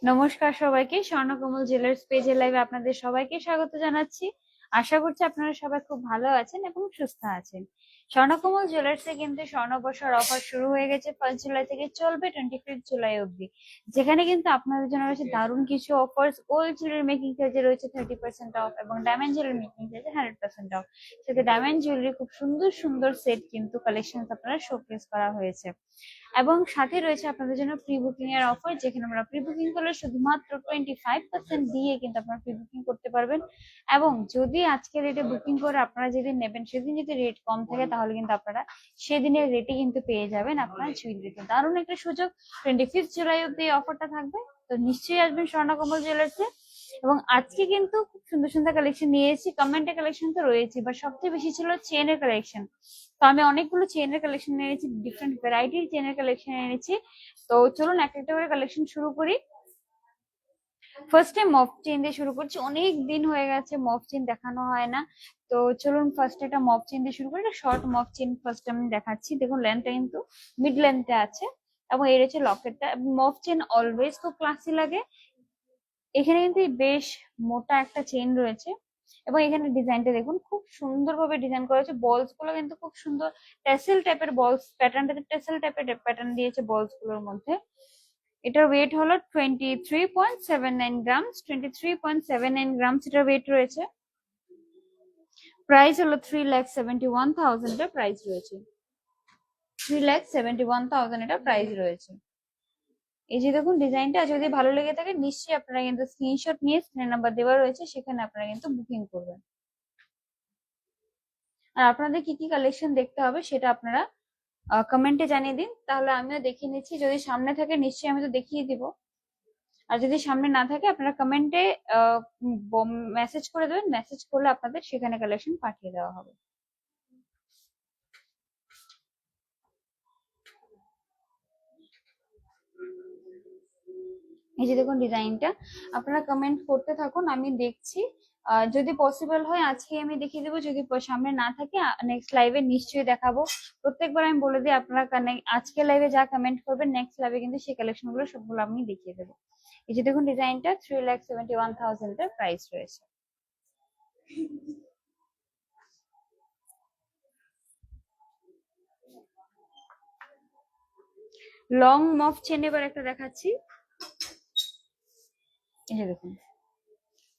নমস্কার সবাইকে, স্বর্ণকমল জুয়েলার্স পেজের লাইভে আপনাদের সবাইকে স্বাগত জানাচ্ছি। আশা করছি আপনারা সবাই খুব ভালো আছেন এবং সুস্থ আছেন। স্বর্ণকমল জুয়েলার্সে কিন্তু স্বর্ণবর্ষর অফার শুরু হয়ে গেছে। 1 জুলাই থেকে চলবে 25 জুলাই অবধি, যেখানে কিন্তু আপনাদের জন্য রয়েছে দারুণ কিছু অফার্স। গোল্ড জুয়েলারি মেকিং চার্জে রয়েছে 30% অফ এবং ডায়মন্ড জুয়েলারি মেকিং চার্জে 100% অফ। সাথে ডায়মন্ড জুয়েলারি খুব সুন্দর সুন্দর সেট কিন্তু কালেকশন আপনারা শোকেস করা হয়েছে। এবং সাথে রয়েছে আপনাদের জন্য প্রি বুকিং এর অফার, যেখানে আমরা প্রি বুকিং করলে শুধুমাত্র 25% দিয়ে কিন্তু আপনারা প্রি বুকিং করতে পারবেন। এবং যদি আজকে রেটে বুকিং করে আপনারা যেদিন নেবেন সেদিন যদি রেট কম থাকে, তাহলে কিন্তু আপনারা সেদিনের রেটে কিন্তু পেয়ে যাবেন আপনার জুয়েলারিতে। দারুণ একটা সুযোগ, 25 জুলাই অব্দি এই অফারটা থাকবে। তো নিশ্চয়ই আসবেন স্বর্ণকমল জুয়েলার্সে। এবং আজকে কিন্তু খুব সুন্দর সুন্দর কালেকশন নিয়ে এসেছি। কমেন্টের কালেকশন তো রয়েছে, বাট সবচেয়ে বেশি ছিল চেনের কালেকশন। তো আমি অনেকগুলো চেনের কালেকশন এনেছি, ডিফারেন্ট ভ্যারাইটির চেনের কালেকশন এনেছি। তো চলুন এক একটা করে কালেকশন শুরু করি। ফার্স্ট টাইম মফ চেন দিয়ে শুরু করছি, অনেক দিন হয়ে গেছে মফ চেন দেখানো হয় না। তো চলুন ফার্স্ট একটা মফ চেন দিয়ে শুরু করি। একটা শর্ট মফ চেন ফার্স্ট টাইম দেখাচ্ছি। দেখুন লেন্থটা কিন্তু মিড লেন্থে আছে এবং এর হচ্ছে লকেটটা। মফ চেন অলওয়েজ খুব ক্লাসি লাগে। এখানে কিন্তু বেশ মোটা একটা চেন রয়েছে এবং এখানে ডিজাইনটা দেখুন, খুব সুন্দরভাবে ডিজাইন করা হয়েছে। বলস গুলো কিন্তু খুব সুন্দর টেসেল টাইপের বলস প্যাটার্নটা, টেসেল টাইপের প্যাটার্ন দিয়েছে বলস গুলোর মধ্যে। এটার ওয়েট হলো 23.79 গ্রামস। 23.79 গ্রামস এটার ওয়েট রয়েছে। প্রাইস হলো 3,71,000 এর প্রাইস রয়েছে। 3,71,000 এটা প্রাইস রয়েছে। এই যে দেখুন ডিজাইনটা, যদি ভালো লেগে থাকে নিশ্চয়ই আপনারা কিন্তু স্ক্রিনশট নিয়ে স্ক্রিন নাম্বার দেওয়া রয়েছে, সেখানে আপনারা কিন্তু বুকিং করবেন। আর আপনাদের কি কি কালেকশন দেখতে হবে সেটা আপনারা কমেন্টে জানিয়ে দিন, তাহলে আমিও দেখিয়ে নিচ্ছি। যদি সামনে থাকে নিশ্চয়ই আমি তো দেখিয়ে দিব, আর যদি সামনে না থাকে আপনারা কমেন্টে মেসেজ করে দেবেন। মেসেজ করলে আপনাদের সেখানে কালেকশন পাঠিয়ে দেওয়া হবে। এই যে দেখুন ডিজাইনটা, আপনারা কমেন্ট করতে থাকুন, আমি দেখছি। যদি পসিবল হয় আজকে আমি দেখিয়ে দেবো, যদি সামনে না থাকে নেক্সট লাইভে নিশ্চয়ই দেখাবো। প্রত্যেকবার আমি বলে দিই, আপনারা আজকে লাইভে যা কমেন্ট করবেন নেক্সট লাইভে কিন্তু সেই কালেকশন গুলো সবগুলো আমি দেখিয়ে দেবো। এই যে দেখুন ডিজাইনটা 3,71,000 এর প্রাইস রয়েছে। লং মফ চেন এবার একটা দেখাচ্ছি। এই যে দেখুন,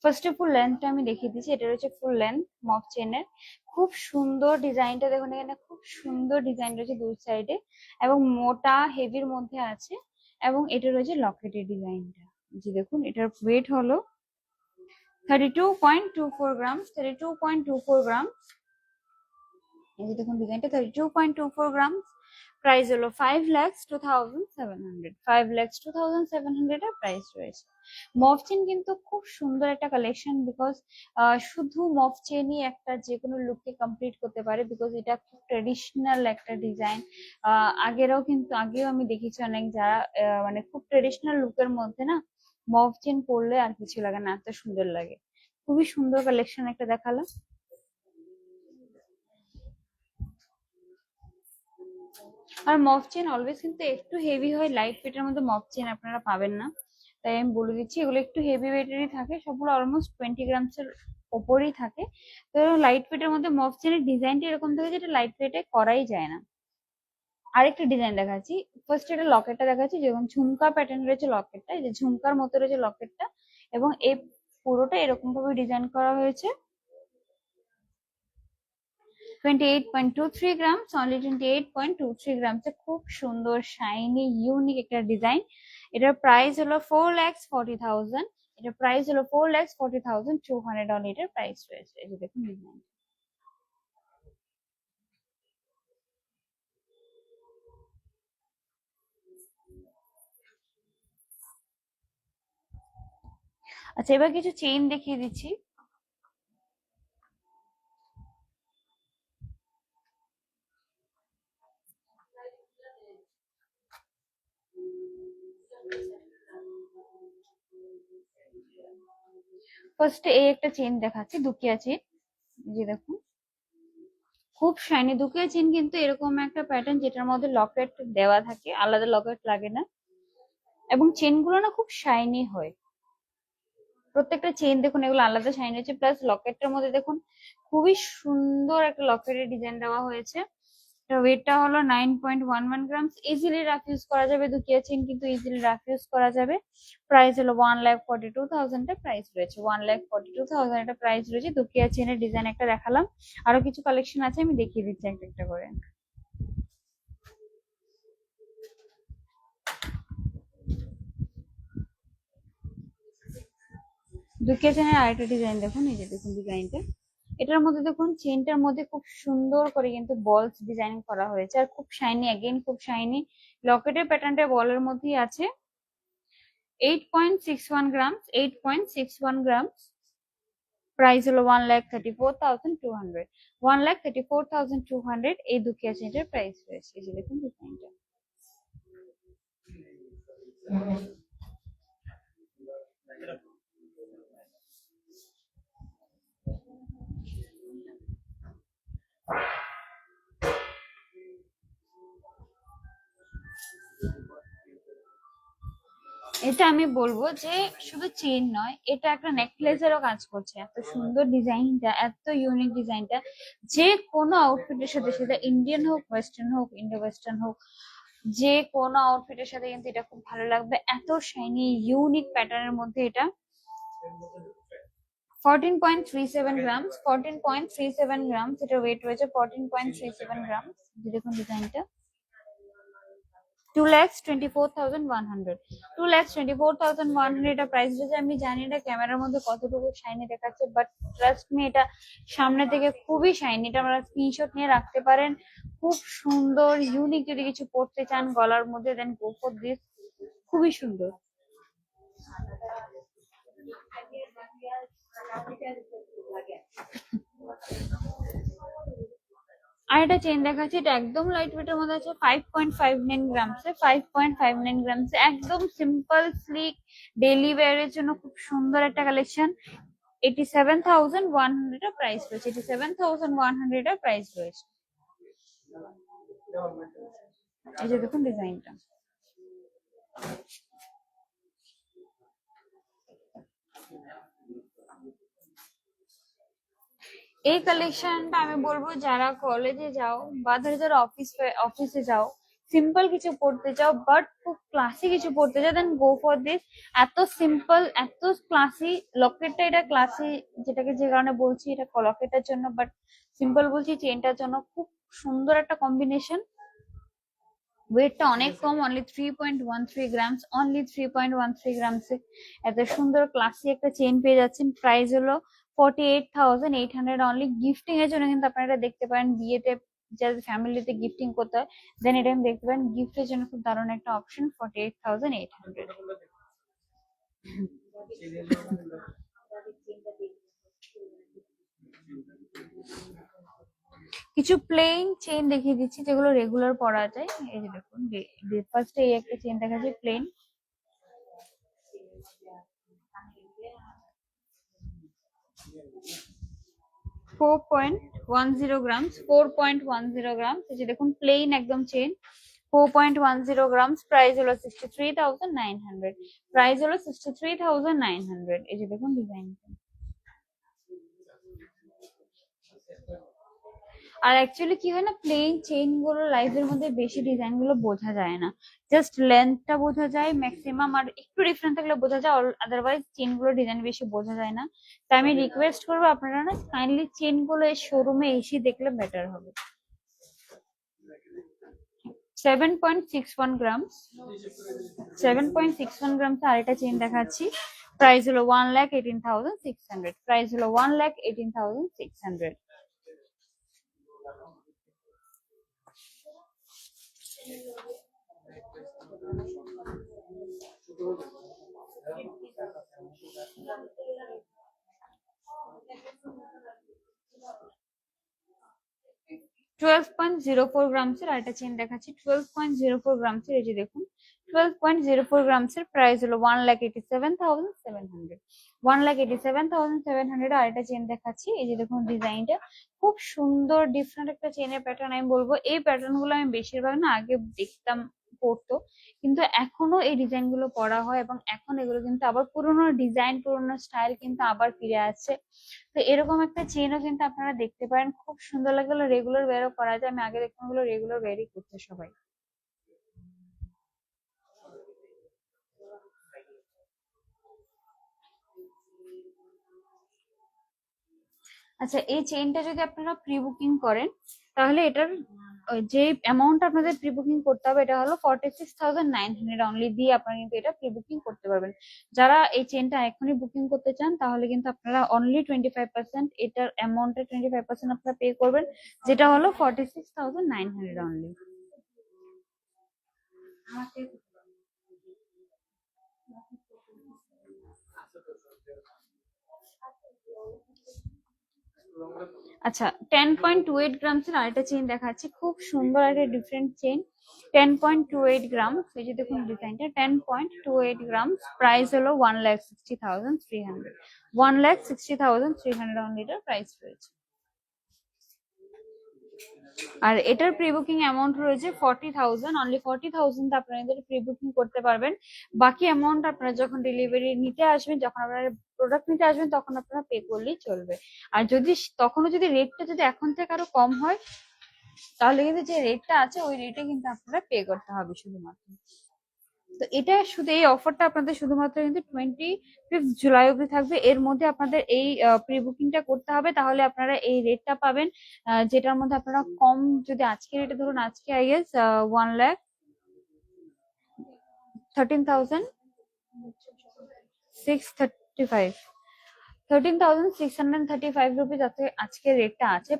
ফার্স্ট ফুল লেন্থটা আমি দেখিয়ে দিচ্ছি। এটা রয়েছে ফুল লেন্থ মফ চেনের। খুব সুন্দর ডিজাইনটা দেখুন, এখানে খুব সুন্দর ডিজাইন রয়েছে দুই সাইডে এবং মোটা হেভির মধ্যে আছে। এবং এটা রয়েছে লকেটের ডিজাইনটা। যে দেখুন এটার ওয়েট হলো 32.24 গ্রাম। 32.24 গ্রাম। এই যে দেখুন ডিজাইনটা 32.24 গ্রাম। প্রাইস হলো 5,02,700। 5,02,700 এর প্রাইস রয়েছে। মফ চেন কিন্তু খুব সুন্দর একটা কালেকশন, বিকজ শুধু মফ চেনই একটা যে কোনো লুককে কমপ্লিট করতে পারে, বিকজ এটা খুব ট্রেডিশনাল একটা ডিজাইন। আগেও আমি দেখেছি অনেক যারা মানে খুব ট্রেডিশনাল লুকের মধ্যে না মফ চেন পরলে আর কিছু লাগে না, এত সুন্দর লাগে। খুবই সুন্দর কালেকশন একটা দেখালাম। আর মফ চেন অলওয়েজ কিন্তু একটু হেভি হয়, লাইট ওয়েটের মধ্যে মফ চেন আপনারা পাবেন না। তাই আমি বলে দিচ্ছি, এগুলো একটু হেভি ওয়েটেরই থাকে, সবগুলো অলমোস্ট 20 গ্রামস এর ওপরই থাকে। তো লাইট ওয়েটের মধ্যে মফ চেনের ডিজাইনটা এরকম থাকে যেটা লাইট ওয়েটে করাই যায় না। আরেকটা ডিজাইন দেখাচ্ছি। ফার্স্ট এটা লকেটটা দেখাচ্ছি, যেমন ঝুমকা প্যাটার্ন রয়েছে লকেটটা, এই যে ঝুমকার মতো রয়েছে লকেটটা এবং এই পুরোটা এরকম ভাবে ডিজাইন করা হয়েছে। 28.23 গ্রাম, অনলি 28.23 গ্রামস। খুব সুন্দর শাইনি ইউনিক একটা ডিজাইন। এটার প্রাইস হলো 4,40,000। এটার প্রাইস হলো 4,40,200 অনলি, এটার প্রাইস রয়েছে। এই যে দেখুন ডিজাইন। আচ্ছা, এবার কিছু চেইন দেখিয়ে দিচ্ছি। ফার্স্টে এই একটা চেইন দেখাচ্ছি, দুকিয়া চেইন। যে দেখুন খুব শাইনি দুকিয়া চেইন, কিন্তু এরকম একটা প্যাটার্ন যেটার মধ্যে লকেট দেওয়া থাকে, আলাদা লকেট লাগে না। এবং চেন গুলো না খুব শাইনি হয়, প্রত্যেকটা চেন দেখুন এগুলো আলাদা শাইনি হচ্ছে, প্লাস লকেটটার মধ্যে দেখুন খুবই সুন্দর একটা লকেটের ডিজাইন দেওয়া হয়েছে। ওয়েটটা হলো 9.11 গ্রামস, ইজিলি রাফ ইউজ করা যাবে, দুকিয়া চেন কিন্তু ইজিলি রাফ ইউজ করা যাবে। প্রাইস হলো 1,42,000 এর প্রাইস রয়েছে, 1,42,000 এটা প্রাইস রয়েছে। দুকিয়া চেনের ডিজাইন একটা দেখালাম, আরো কিছু কালেকশন আছে আমি দেখিয়ে দিচ্ছি একটা একটা করে। দুকিয়া চেনের আরেকটা ডিজাইন দেখুন, এই যে দেখুন ডিজাইনটা, এটার মধ্যে দেখুন চেনটার মধ্যে খুব সুন্দর করে কিন্তু বলস ডিজাইন করা হয়েছে, আর খুব শাইনি, এগেইন খুব শাইনি। লকেটের প্যাটার্নটা বলের মধ্যেই আছে। 8.61 গ্রামস, 8.61 গ্রামস। প্রাইস হলো 1,34,200, 1,34,200 এই দুকিয়া চেনটার প্রাইস রয়েছে। এই যে দেখুন ডিজাইনটা। এটা আমি বলবো যে শুধু চেন নয়, এটা একটা নেকলেসেরও কাজ করছে, এত সুন্দর ডিজাইনটা, এত ইউনিক ডিজাইনটা, যে কোনো আউটফিটের সাথে, সেটা ইন্ডিয়ান হোক, ওয়েস্টার্ন হোক, ইন্ডো ওয়েস্টার্ন হোক, যে কোনো আউটফিটের সাথে কিন্তু এটা খুব ভালো লাগবে। এত শাইনি ইউনিক প্যাটার্নের মধ্যে এটা। 14.37 গ্রামস, 14.37 গ্রামস এটা ওয়েট রয়েছে, 14.37 গ্রামস। দেখুন ডিজাইনটা। 2,24,100, 2,24,100 এটা প্রাইস রয়েছে। আমি জানি এটা ক্যামেরার মধ্যে কতটুকু শাইনি দেখাচ্ছে, বাট ট্রাস্ট মি এটা সামনে থেকে খুবই শাইনি। এটা আপনারা স্ক্রিনশট নিয়ে রাখতে পারেন। খুব সুন্দর ইউনিক যদি কিছু পড়তে চান গলার মধ্যে, দেন গো ফর দিস, খুবই সুন্দর। আর এটা চেন দেখাচ্ছি, এটা একদম লাইট ওয়েটের মধ্যে আছে, 5.59 গ্রামসে, 5.59 গ্রামসে, একদম সিম্পল স্লিক ডেইলি ওয়্যারের জন্য খুব সুন্দর একটা কালেকশন। 87,100 এর প্রাইস রয়েছে, 87,100 এর প্রাইস রয়েছে। এই যে দেখুন ডিজাইনটা। এই কালেকশনটা আমি বলবো যারা কলেজে যাও বা ধরো যারা অফিসে যাও, সিম্পল কিছু পড়তে চাও বাট খুব ক্লাসি কিছু পড়তে চাও, দেন গো ফর দিস। এত সিম্পল, এত ক্লাসি, লকেটটা এটা ক্লাসি, যেটাকে যে কারণে বলছি এটা লকেটের জন্য, বাট সিম্পল বলছি চেনটার জন্য। খুব সুন্দর একটা কম্বিনেশন। ওয়েটটা অনেক কম, অনলি 3.13 গ্রামস, অনলি 3.13 গ্রামসে এত সুন্দর ক্লাসি একটা চেন পেয়ে যাচ্ছেন। প্রাইস হলো 48,800 অনলি। গিফটিং এর জন্য কিন্তু আপনারা এটা দেখতে পারেন, বিয়েতে যাদের ফ্যামিলিতে গিফটিং করতে হয়, দেন এটা আমি দেখতে পারেন গিফটের জন্য খুব দারুণ একটা অপশন। 48,800। কিছু প্লেন চেন দেখিয়ে দিচ্ছি যেগুলো রেগুলার পরা যায়। এই যে দেখুন, ফার্স্টে এই একটা চেন দেখা যায় প্লেন, 4.10 গ্রামস, 4.10 গ্রামস। এই যে দেখুন প্লেন একদম চেন, 4.10 গ্রামস। প্রাইস হলো 63,900, প্রাইস হলো 63,900। এই যে দেখুন ডিজাইনটা। আর অ্যাকচুয়ালি কি হয় না, প্লেন চেইন গুলো লাইফের মধ্যে বেশি ডিজাইন গুলো বোঝা যায় না, জাস্ট লেন্থটা বোঝা যায় ম্যাক্সিমাম, আর একটু ডিফারেন্ট থাকলে বোঝা যায়, আদারওয়াইজ চেন গুলো ডিজাইন বেশি বোঝা যায় না। তাই আমি রিকোয়েস্ট করবো আপনারা না কাইন্ডলি চেন গুলো এই শোরুমে এসে দেখলে বেটার হবে। 7.61 গ্রামস, 7.61 গ্রামস আরেকটা চেন দেখাচ্ছি। প্রাইস হলো 1,18,600, প্রাইস হলো 1,18,600। টুয়েলভ পয়েন্ট জিরো ফোর গ্রামসের আরেকটা চেন দেখাচ্ছি, 12.04 গ্রামসের। এই যে দেখুন 12.04 গ্রামসের, প্রাইস হলো 1,87,700, 1,87,700 আরেকটা চেন দেখাচ্ছি। এই যে দেখুন ডিজাইনটা খুব সুন্দর, ডিফারেন্ট একটা চেনের প্যাটার্ন। আমি বলবো এই প্যাটার্ন গুলো আমি বেশিরভাগ না আগে দেখতাম পরতো, কিন্তু এখনো এই ডিজাইন গুলো পরা হয় এবং এখন এগুলো কিন্তু আবার পুরোনো ডিজাইন পুরোনো স্টাইল কিন্তু আবার ফিরে আসছে। তো এরকম একটা চেনও কিন্তু আপনারা দেখতে পারেন, খুব সুন্দর লাগে, রেগুলার ওয়্যারও করা যায়। আমি আগে দেখতাম এগুলো রেগুলার ওয়্যারই করতে সবাই। আচ্ছা, এই চেইনটা যদি আপনারা প্রি বুকিং করেন তাহলে এটার যে অ্যামাউন্ট আপনাদের প্রি বুকিং করতে হবে এটা হলো 46,900 অনলি দিয়ে আপনারা কিন্তু এটা প্রি বুকিং করতে পারবেন। যারা এই চেইনটা এখনই বুকিং করতে চান তাহলে কিন্তু আপনারা অনলি 25%, এটার অ্যামাউন্টের 25% আপনারা পে করবেন, যেটা হলো 46,900 অনলি। আচ্ছা, 10.28 গ্রামসের আরেকটা চেইন দেখাচ্ছি, খুব সুন্দর একটা ডিফারেন্ট চেইন। 10.28 গ্রাম, এই যে দেখুন ডিজাইনটা, 10.28 গ্রাম, প্রাইস হলো 1,60,300, 1,60,300 অনলি এটার প্রাইস রয়েছে। আর এটার প্রি বুকিং অ্যামাউন্ট রয়েছে 40,000, অনলি 40,000 আপনারা এদের প্রি বুকিং করতে পারবেন। বাকি অ্যামাউন্ট আপনারা যখন ডেলিভারি নিতে আসবেন, যখন আপনারা প্রোডাক্ট নিতে আসবেন তখন আপনারা পে করলেই চলবে। আর যদি তখনও যদি রেটটা যদি এখন থেকে আরো কম হয় তাহলে কিন্তু যে রেটটা আছে ওই রেটে কিন্তু আপনারা পে করতে হবে শুধুমাত্র। তো এটা শুধু এই অফারটা আপনাদের শুধুমাত্র কিন্তু 25 জুলাই অবধি থাকবে। এর মধ্যে আপনাদের এই প্রি বুকিংটা করতে হবে, তাহলে আপনারা এই রেটটা পাবেন, যেটার মধ্যে আপনারা কম, যদি আজকে রেটে ধরুন আজকে আই গেস 1,13,635, 13,635 রুপিস আজকে রেটটা আছে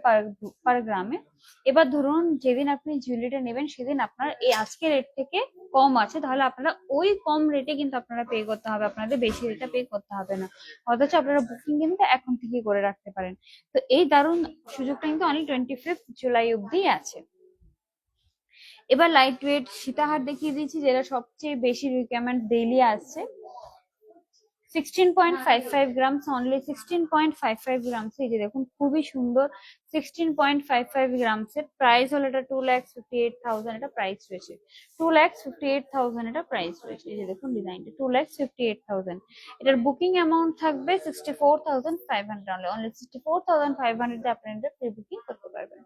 পার গ্রামে। এবার ধরুন যেদিন আপনি জুয়েলারিটা নেবেন সেদিন আপনার এই আজকে রেট থেকে কম আছে, তাহলে আপনারা ওই কম রেটে কিন্তু আপনারা পে করতে হবে, আপনাদের বেশি রেটে পে করতে হবে না। অথচ আপনারা বুকিং কিন্তু এখন থেকে করে রাখতে পারেন। তো এই দারুণ সুযোগটা কিন্তু অনলি 25 জুলাই অব্দি আছে। এবার লাইট ওয়েট সীতাহার দেখিয়ে দিচ্ছি, যেটা সবচেয়ে বেশি রিকোয়ারমেন্ট ডেইলি আসছে। 16.55 গ্রামস, অনলি 16.55 গ্রামস, এই যে দেখুন খুবই সুন্দর। 16.55 গ্রামস এর প্রাইস হলো এটা 2,58,000, এটা প্রাইস রয়েছে 2,58,000, এটা প্রাইস রয়েছে। এই যে দেখুন ডিজাইনটা 2,58,000। এটার বুকিং অ্যামাউন্ট থাকবে 64,500 অনলি, 64,500 এ আপনারা এটা প্রি বুকিং করতে পারবেন।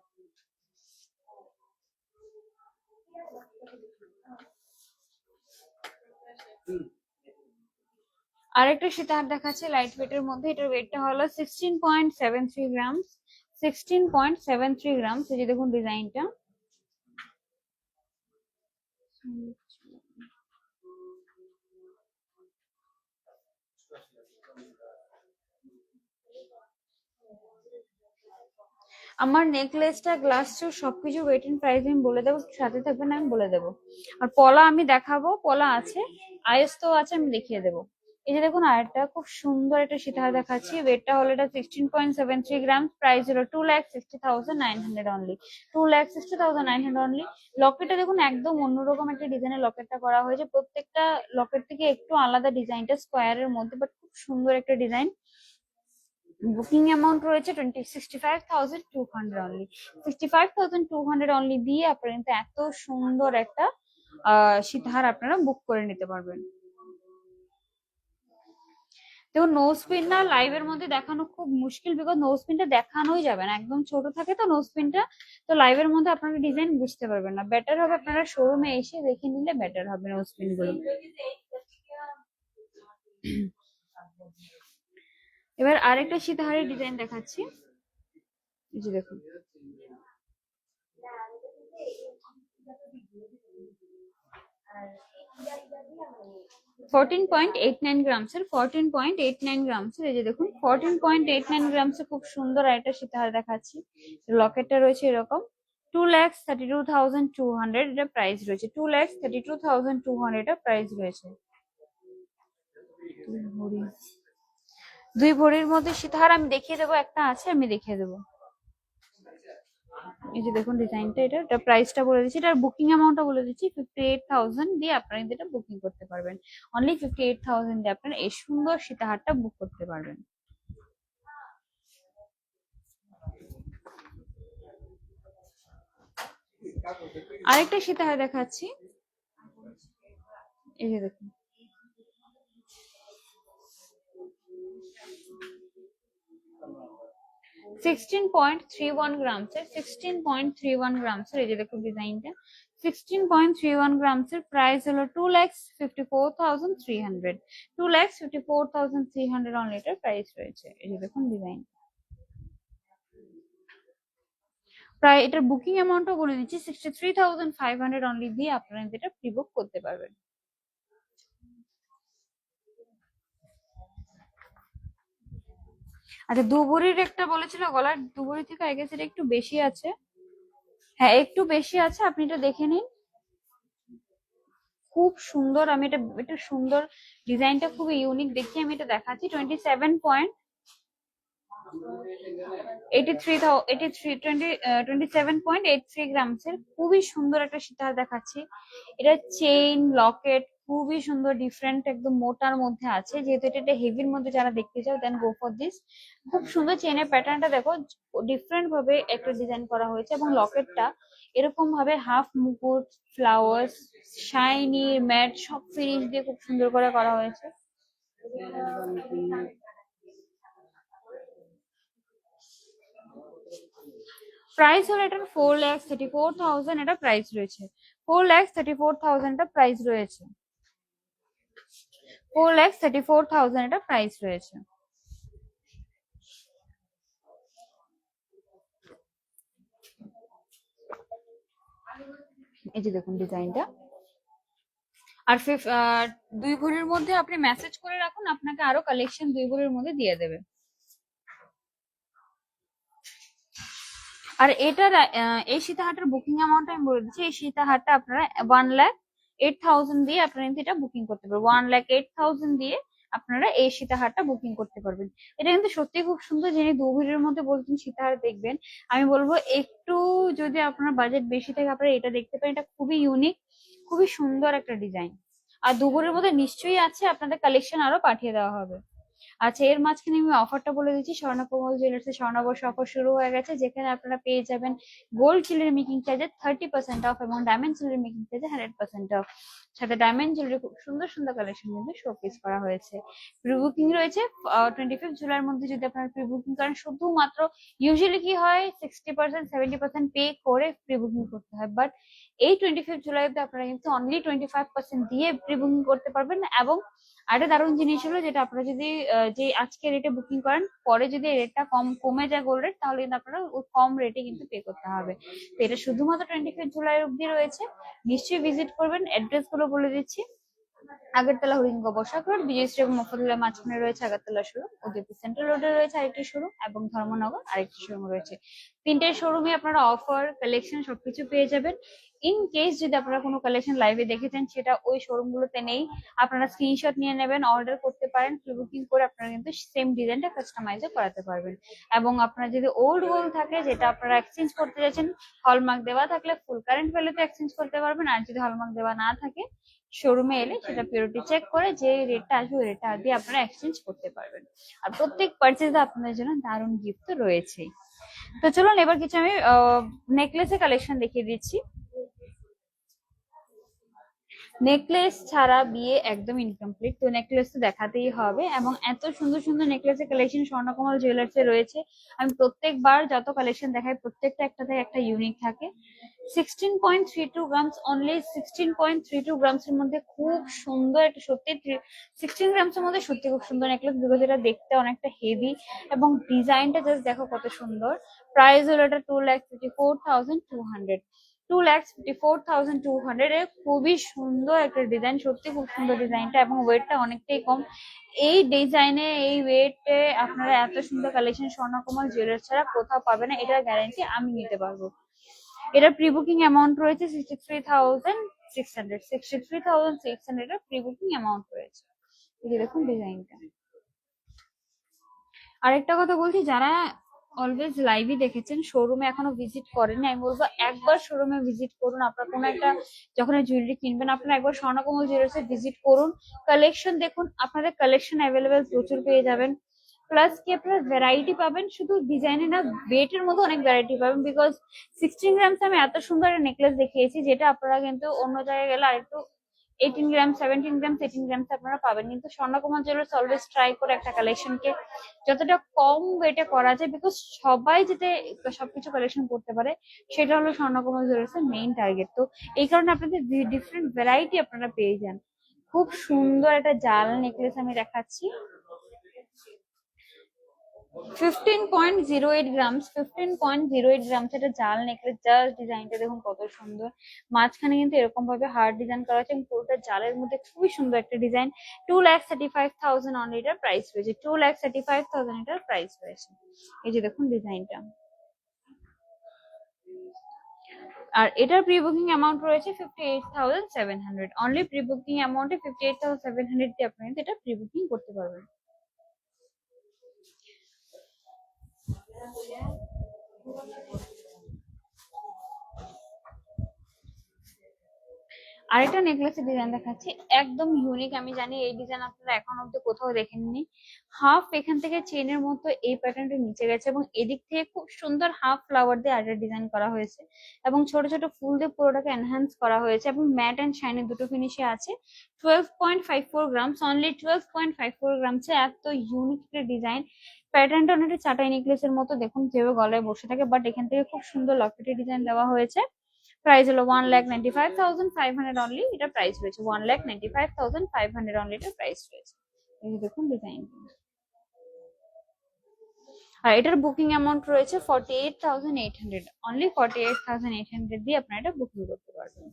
আরেকটা সীতাহার দেখাচ্ছে লাইট ওয়েটের মধ্যে, এটার ওয়েটটা হলো 16.73 গ্রামস, 16.73 গ্রামস, এই যে দেখুন ডিজাইনটা। আমার নেকলেসটা, গ্লাস চোর সবকিছু ওয়েট এন্ড প্রাইস আমি বলে দেবো, সাথে থাকবেন আমি বলে দেবো। আর পলা আমি দেখাবো, পলা আছে, আয়স্ত আছে, আমি দেখিয়ে দেবো। এই যে দেখুন আরেকটা খুব সুন্দর একটা সীতাহার দেখাচ্ছি, ওয়েটটা হলো এটা 16.73 গ্রাম, প্রাইস হলো 2,60,900 অনলি, 2,60,900 অনলি। লকেটটা দেখুন একদম অন্যরকম একটা ডিজাইনের লকেটটা করা হয়েছে, প্রত্যেকটা লকেট থেকে একটু আলাদা ডিজাইনটা স্কোয়ারের মধ্যে, বাট খুব সুন্দর একটা ডিজাইন। বুকিং অ্যামাউন্ট রয়েছে 65,200 অনলি, 65,200 অনলি দিয়ে আপনারা কিন্তু এত সুন্দর একটা সীতাহার আপনারা বুক করে নিতে পারবেন। দেখুন নোজ পিন না লাইভের মধ্যে দেখানো খুব মুশকিল, বিকজ নোজ পিনটা দেখানোই যাবে না, একদম ছোট থাকে তো নোজ পিনটা, তো লাইভের মধ্যে আপনারা ডিজাইন বুঝতে পারবেন না। বেটার হবে আপনারা শোরুমে এসে দেখে নিলে বেটার হবে নোজ পিন গুলো। এবার আরেকটা সীতাহারের ডিজাইন দেখাচ্ছি, এই যে দেখুন 14.89 গ্রামসের, 14.89 গ্রামসের, এই যে দেখুন 14.89 গ্রামসের খুব সুন্দর একটা সীতাহার দেখাচ্ছি। লকেটটা রয়েছে এরকম, 2,32,200 এটা প্রাইস রয়েছে, 2,32,200 এটা প্রাইস রয়েছে। দুই ভরির মধ্যে সীতাহার আমি দেখিয়ে দেবো, একটা আছে আমি দেখিয়ে দেবো। এই যে দেখুন ডিজাইনটা, এটা প্রাইসটা বলে দিচ্ছি, এটার বুকিং অ্যামাউন্টটা বলে দিচ্ছি, 58,000 দিয়ে আপনারা এটা বুকিং করতে পারবেন, অনলি 58,000 দিয়ে আপনারা এই সুন্দর সীতাহারটা বুক করতে পারবেন। আরেকটা সীতাহার দেখাচ্ছি, এই যে দেখুন, 16.31 গ্রামসের, 16.31 গ্রামসের, এই যে দেখুন ডিজাইনটা, 16.31 গ্রামসের প্রাইস হলো 2,54,300, 2,54,300 অনলি এটার প্রাইস রয়েছে। এই যে দেখুন ডিজাইন, প্রায় এটার বুকিং অ্যামাউন্টও বলে দিচ্ছি, 63,500 অনলি দিয়ে আপনারা এটা প্রি বুক করতে পারবেন। আচ্ছা, দুবুরির একটা বলেছিল গলার, দুবুরি থেকে আই গেস এটা একটু বেশি আছে, হ্যাঁ একটু বেশি আছে, আপনি এটা দেখে নিন। খুব সুন্দর, আমি এটা সুন্দর, ডিজাইনটা খুবই ইউনিক, দেখি আমি এটা দেখাচ্ছি। 27.83 গ্রামসের খুবই সুন্দর একটা সীতাহার দেখাচ্ছি। এটা চেইন লকেট খুবই সুন্দর, ডিফারেন্ট, একদম মোটার মধ্যে আছে, যেহেতু এটা হেভির মধ্যে যারা দেখতে চাও দেন গো ফর দিস। খুব সুন্দর, চেইনের প্যাটার্নটা দেখো, ডিফারেন্ট ভাবে একটা ডিজাইন করা হয়েছে, এবং লকেটটা এরকম ভাবে হাফ মুকুট, ফ্লাওয়ার্স, শাইনি ম্যাট সব ফিনিশ দিয়ে খুব সুন্দর করে করা হয়েছে। প্রাইস হলো এটার 4,34,000 এটা প্রাইস রয়েছে, 4,34,000 এটা প্রাইস রয়েছে, 4,34,000 এটা প্রাইস রয়েছে। এই যে দেখুন ডিজাইনটা, আর 2 ভরির মধ্যে আপনি মেসেজ করে রাখুন, আপনাকে আরো কালেকশন 2 ভরির মধ্যে দিয়ে দেবে। আর এটার এই সীতাহারটার বুকিং অ্যামাউন্ট আমি বলে দিচ্ছি, এই সীতাহারটা আপনারা 1,08,000 দিয়ে আপনারা কিন্তু এটা বুকিং করতে পারবেন, 1,08,000 দিয়ে আপনারা এই সীতাহারটা বুকিং করতে পারবেন। এটা কিন্তু সত্যি খুব সুন্দর, যিনি দুভুরের মধ্যে বলছেন সীতাহার দেখবেন, আমি বলবো একটু যদি আপনার বাজেট বেশি থাকে আপনারা এটা দেখতে পারেন, এটা খুবই ইউনিক, খুবই সুন্দর একটা ডিজাইন। আর দুপুরের মধ্যে নিশ্চয়ই আছে, আপনাদের কালেকশন আরো পাঠিয়ে দেওয়া হবে। আচ্ছা, এর মাঝখানে আমি অফারটা বলে দিচ্ছি, স্বর্ণকমল জুয়েলার্স এর স্বর্ণবর্ষ অফার শুরু হয়ে গেছে, যেখানে আপনারা পেয়ে যাবেন গোল্ড জুয়েলারি মেকিং চার্জে 30% অফ এবং ডায়মন্ড জুয়েলারি মেকিং চার্জে 100% অফ। সাথে ডায়মন্ড জুয়েলারি খুব সুন্দর সুন্দর কালেকশন কিন্তু শোকেস করা হয়েছে। প্রি বুকিং রয়েছে 25 জুলাইয়ের মধ্যে, যদি আপনারা প্রি বুকিং করেন, শুধুমাত্র ইউজুয়ালি কি হয় 60% 70% পে করে প্রি বুকিং করতে হয়, বাট এই 25 জুলাইতে আপনারা কিন্তু অনলি 25% দিয়ে প্রি বুকিং করতে পারবেন। এবং আরেকটা দারুণ জিনিস হলো, যেটা আপনারা যদি যে আজকে রেটে বুকিং করেন, পরে যদি রেটটা কমে যায় গোল্ড রেট, তাহলে কিন্তু আপনারা কম রেটে কিন্তু পে করতে হবে। তো এটা শুধুমাত্র 25 জুলাই অব্দি রয়েছে, নিশ্চয়ই ভিজিট করবেন। অ্যাড্রেস গুলো বলে দিচ্ছি, আগরতলা হরিঙ্গ বসাকর বিজয়শ্রী এবং মফদুল্লাহ মাঝখানে রয়েছে আগরতলা শোরুম, উদয়পুর সেন্ট্রাল রোডে রয়েছে আরেকটি শোরুম, এবং ধর্মনগর আরেকটি শোরুম রয়েছে। তিনটে শোরুমে আপনারা অফার কালেকশন সবকিছু পেয়ে যাবেন। ইন কেস যদি আপনারা কোনো কালেকশন লাইভে দেখেছেন সেটা ওই শোরুম গুলোতে নেই, আপনারা স্ক্রিনশট নিয়ে নেবেন, অর্ডার করতে পারেন, প্রি বুকিং করে আপনারা কিন্তু সেম ডিজাইনটা কাস্টমাইজও করাতে পারবেন। এবং আপনার যদি ওল্ড গোল্ড থাকে, যেটা আপনারা এক্সচেঞ্জ করতে যাচ্ছেন, হলমার্ক দেওয়া থাকলে ফুল কারেন্ট ভ্যালুতে এক্সচেঞ্জ করতে পারবেন, আর যদি হলমার্ক দেওয়া না থাকে শোরুমে এলে সেটা পিওরিটি চেক করে যে রেটটা আসবে ওই রেটটা দিয়ে আপনারা এক্সচেঞ্জ করতে পারবেন। আর প্রত্যেক পারচেজে আপনাদের জন্য দারুণ গিফট তো রয়েছেই। তো চলুন এবার কিছু আমি নেকলেসের কালেকশন দেখিয়ে দিচ্ছি। নেকলেস ছাড়া বিয়ে একদম ইনকমপ্লিট, তো নেকলেস তো দেখাতেই হবে, এবং এত সুন্দর সুন্দর নেকলেসের কালেকশন স্বর্ণকমল জুয়েলার্স এ রয়েছে। আমি প্রত্যেকবার যত কালেকশন দেখাই প্রত্যেকটা একটা থেকে একটা ইউনিক থাকে। 16.32 গ্রামস, অনলি 16.32 গ্রামস এর মধ্যে খুব সুন্দর একটা, সত্যি 16 গ্রামস এর মধ্যে সত্যি খুব সুন্দর নেকলেস, বিকজ এটা দেখতে অনেকটা হেভি এবং ডিজাইনটা জাস্ট দেখো কত সুন্দর। প্রাইস হলো এটা 2,54,200, 2,54,200 এর খুবই সুন্দর একটা ডিজাইন, সত্যি খুব সুন্দর ডিজাইনটা, এবং ওয়েটটা অনেকটাই কম। এই ডিজাইনে এই ওয়েটে আপনারা এত সুন্দর কালেকশন স্বর্ণকমল জুয়েলার্স ছাড়া কোথাও পাবে না, এটার গ্যারান্টি আমি নিতে পারবো। এটার প্রি বুকিং অ্যামাউন্ট রয়েছে 63,600, 63,600 এর প্রি বুকিং অ্যামাউন্ট রয়েছে। এই যে দেখুন ডিজাইনটা। আরেকটা কথা বলছি, যারা অলওয়েজ লাইভই দেখেছেন, শোরুমে এখনো ভিজিট করেনি, আমি বলবো একবার শোরুমে ভিজিট করুন। আপনারা কোনো একটা যখন জুয়েলারি কিনবেন, আপনারা একবার স্বর্ণকমল জুয়েলার্সে ভিজিট করুন, কালেকশন দেখুন, আপনাদের কালেকশন অ্যাভেলেবেল প্রচুর পেয়ে যাবেন। প্লাস কি আপনারা ভ্যারাইটি পাবেন, শুধু ডিজাইনে না, ওয়েটের মধ্যে অনেক ভ্যারাইটি পাবেন, বিকজ 16 গ্রামস আমি এত সুন্দর একটা নেকলেস দেখিয়েছি, যেটা আপনারা কিন্তু অন্য জায়গায় গেলে আরেকটু 18 গ্রাম, 17 গ্রাম, 18 গ্রাম আপনারা পাবেন। কিন্তু স্বর্ণকুমার জুয়েলার্স অলওয়েজ ট্রাই করে একটা কালেকশনকে যতটা কম ওয়েটে করা যায়, বিকজ সবাই যাতে সবকিছু কালেকশন করতে পারে, সেটা হলো স্বর্ণকুমার জুয়েলার্স এর মেইন টার্গেট। তো এই কারণে আপনাদের ডিফারেন্ট ভ্যারাইটি আপনারা পেয়ে যান। খুব সুন্দর একটা জাল নেকলেস আমি দেখাচ্ছি, 15.08 গ্রামস, 15.08 গ্রামস এটা জাল নেকলেস। জাস্ট ডিজাইনটা দেখুন কত সুন্দর, মাঝখানে কিন্তু এরকম ভাবে হার্ড ডিজাইন করা আছে, এবং পুরোটা জালের মধ্যে খুবই সুন্দর একটা ডিজাইন। 2,35,000 অনলি এটার প্রাইস রয়েছে, 2,35,000 এটার প্রাইস রয়েছে। এই যে দেখুন ডিজাইনটা। আর এটার প্রি বুকিং অ্যামাউন্ট রয়েছে 58,700 অনলি। প্রি বুকিং অ্যামাউন্টে 58,700 দিয়ে আপনি এটা প্রি বুকিং করতে পারবেন। আরেকটা নেকলেসের ডিজাইন দেখাচ্ছি, একদম ইউনিক। আমি জানি এই ডিজাইন আপনারা এখন অব্দি কোথাও দেখেননি। হাফ এখান থেকে চেনের মতো এই প্যাটার্নটা নিচে গেছে, এবং এদিক থেকে খুব সুন্দর হাফ ফ্লাওয়ার দিয়ে আরেকটা ডিজাইন করা হয়েছে, এবং ছোট ছোট ফুল দিয়ে পুরোটাকে এনহ্যান্স করা হয়েছে, এবং ম্যাট অ্যান্ড শাইনি দুটো ফিনিশে আছে। 12.54 গ্রামস অনলি, 12.54 গ্রামসে এত ইউনিক একটা ডিজাইন। প্যাটার্নটা অনেকটা চাটাই নেকলেসের মতো, দেখুন যেভাবে গলায় বসে থাকে, বাট এখান থেকে খুব সুন্দর লকেটের ডিজাইন দেওয়া হয়েছে। প্রাইস হলো 1,95,500 অনলি, এটা প্রাইস রয়েছে 1,95,500 অনলি, এটা প্রাইস রয়েছে। এই যে দেখুন ডিজাইন। আর এটার বুকিং অ্যামাউন্ট রয়েছে 48,800 অনলি, 48,800 দিয়ে আপনারা এটা বুকিং করতে পারবেন।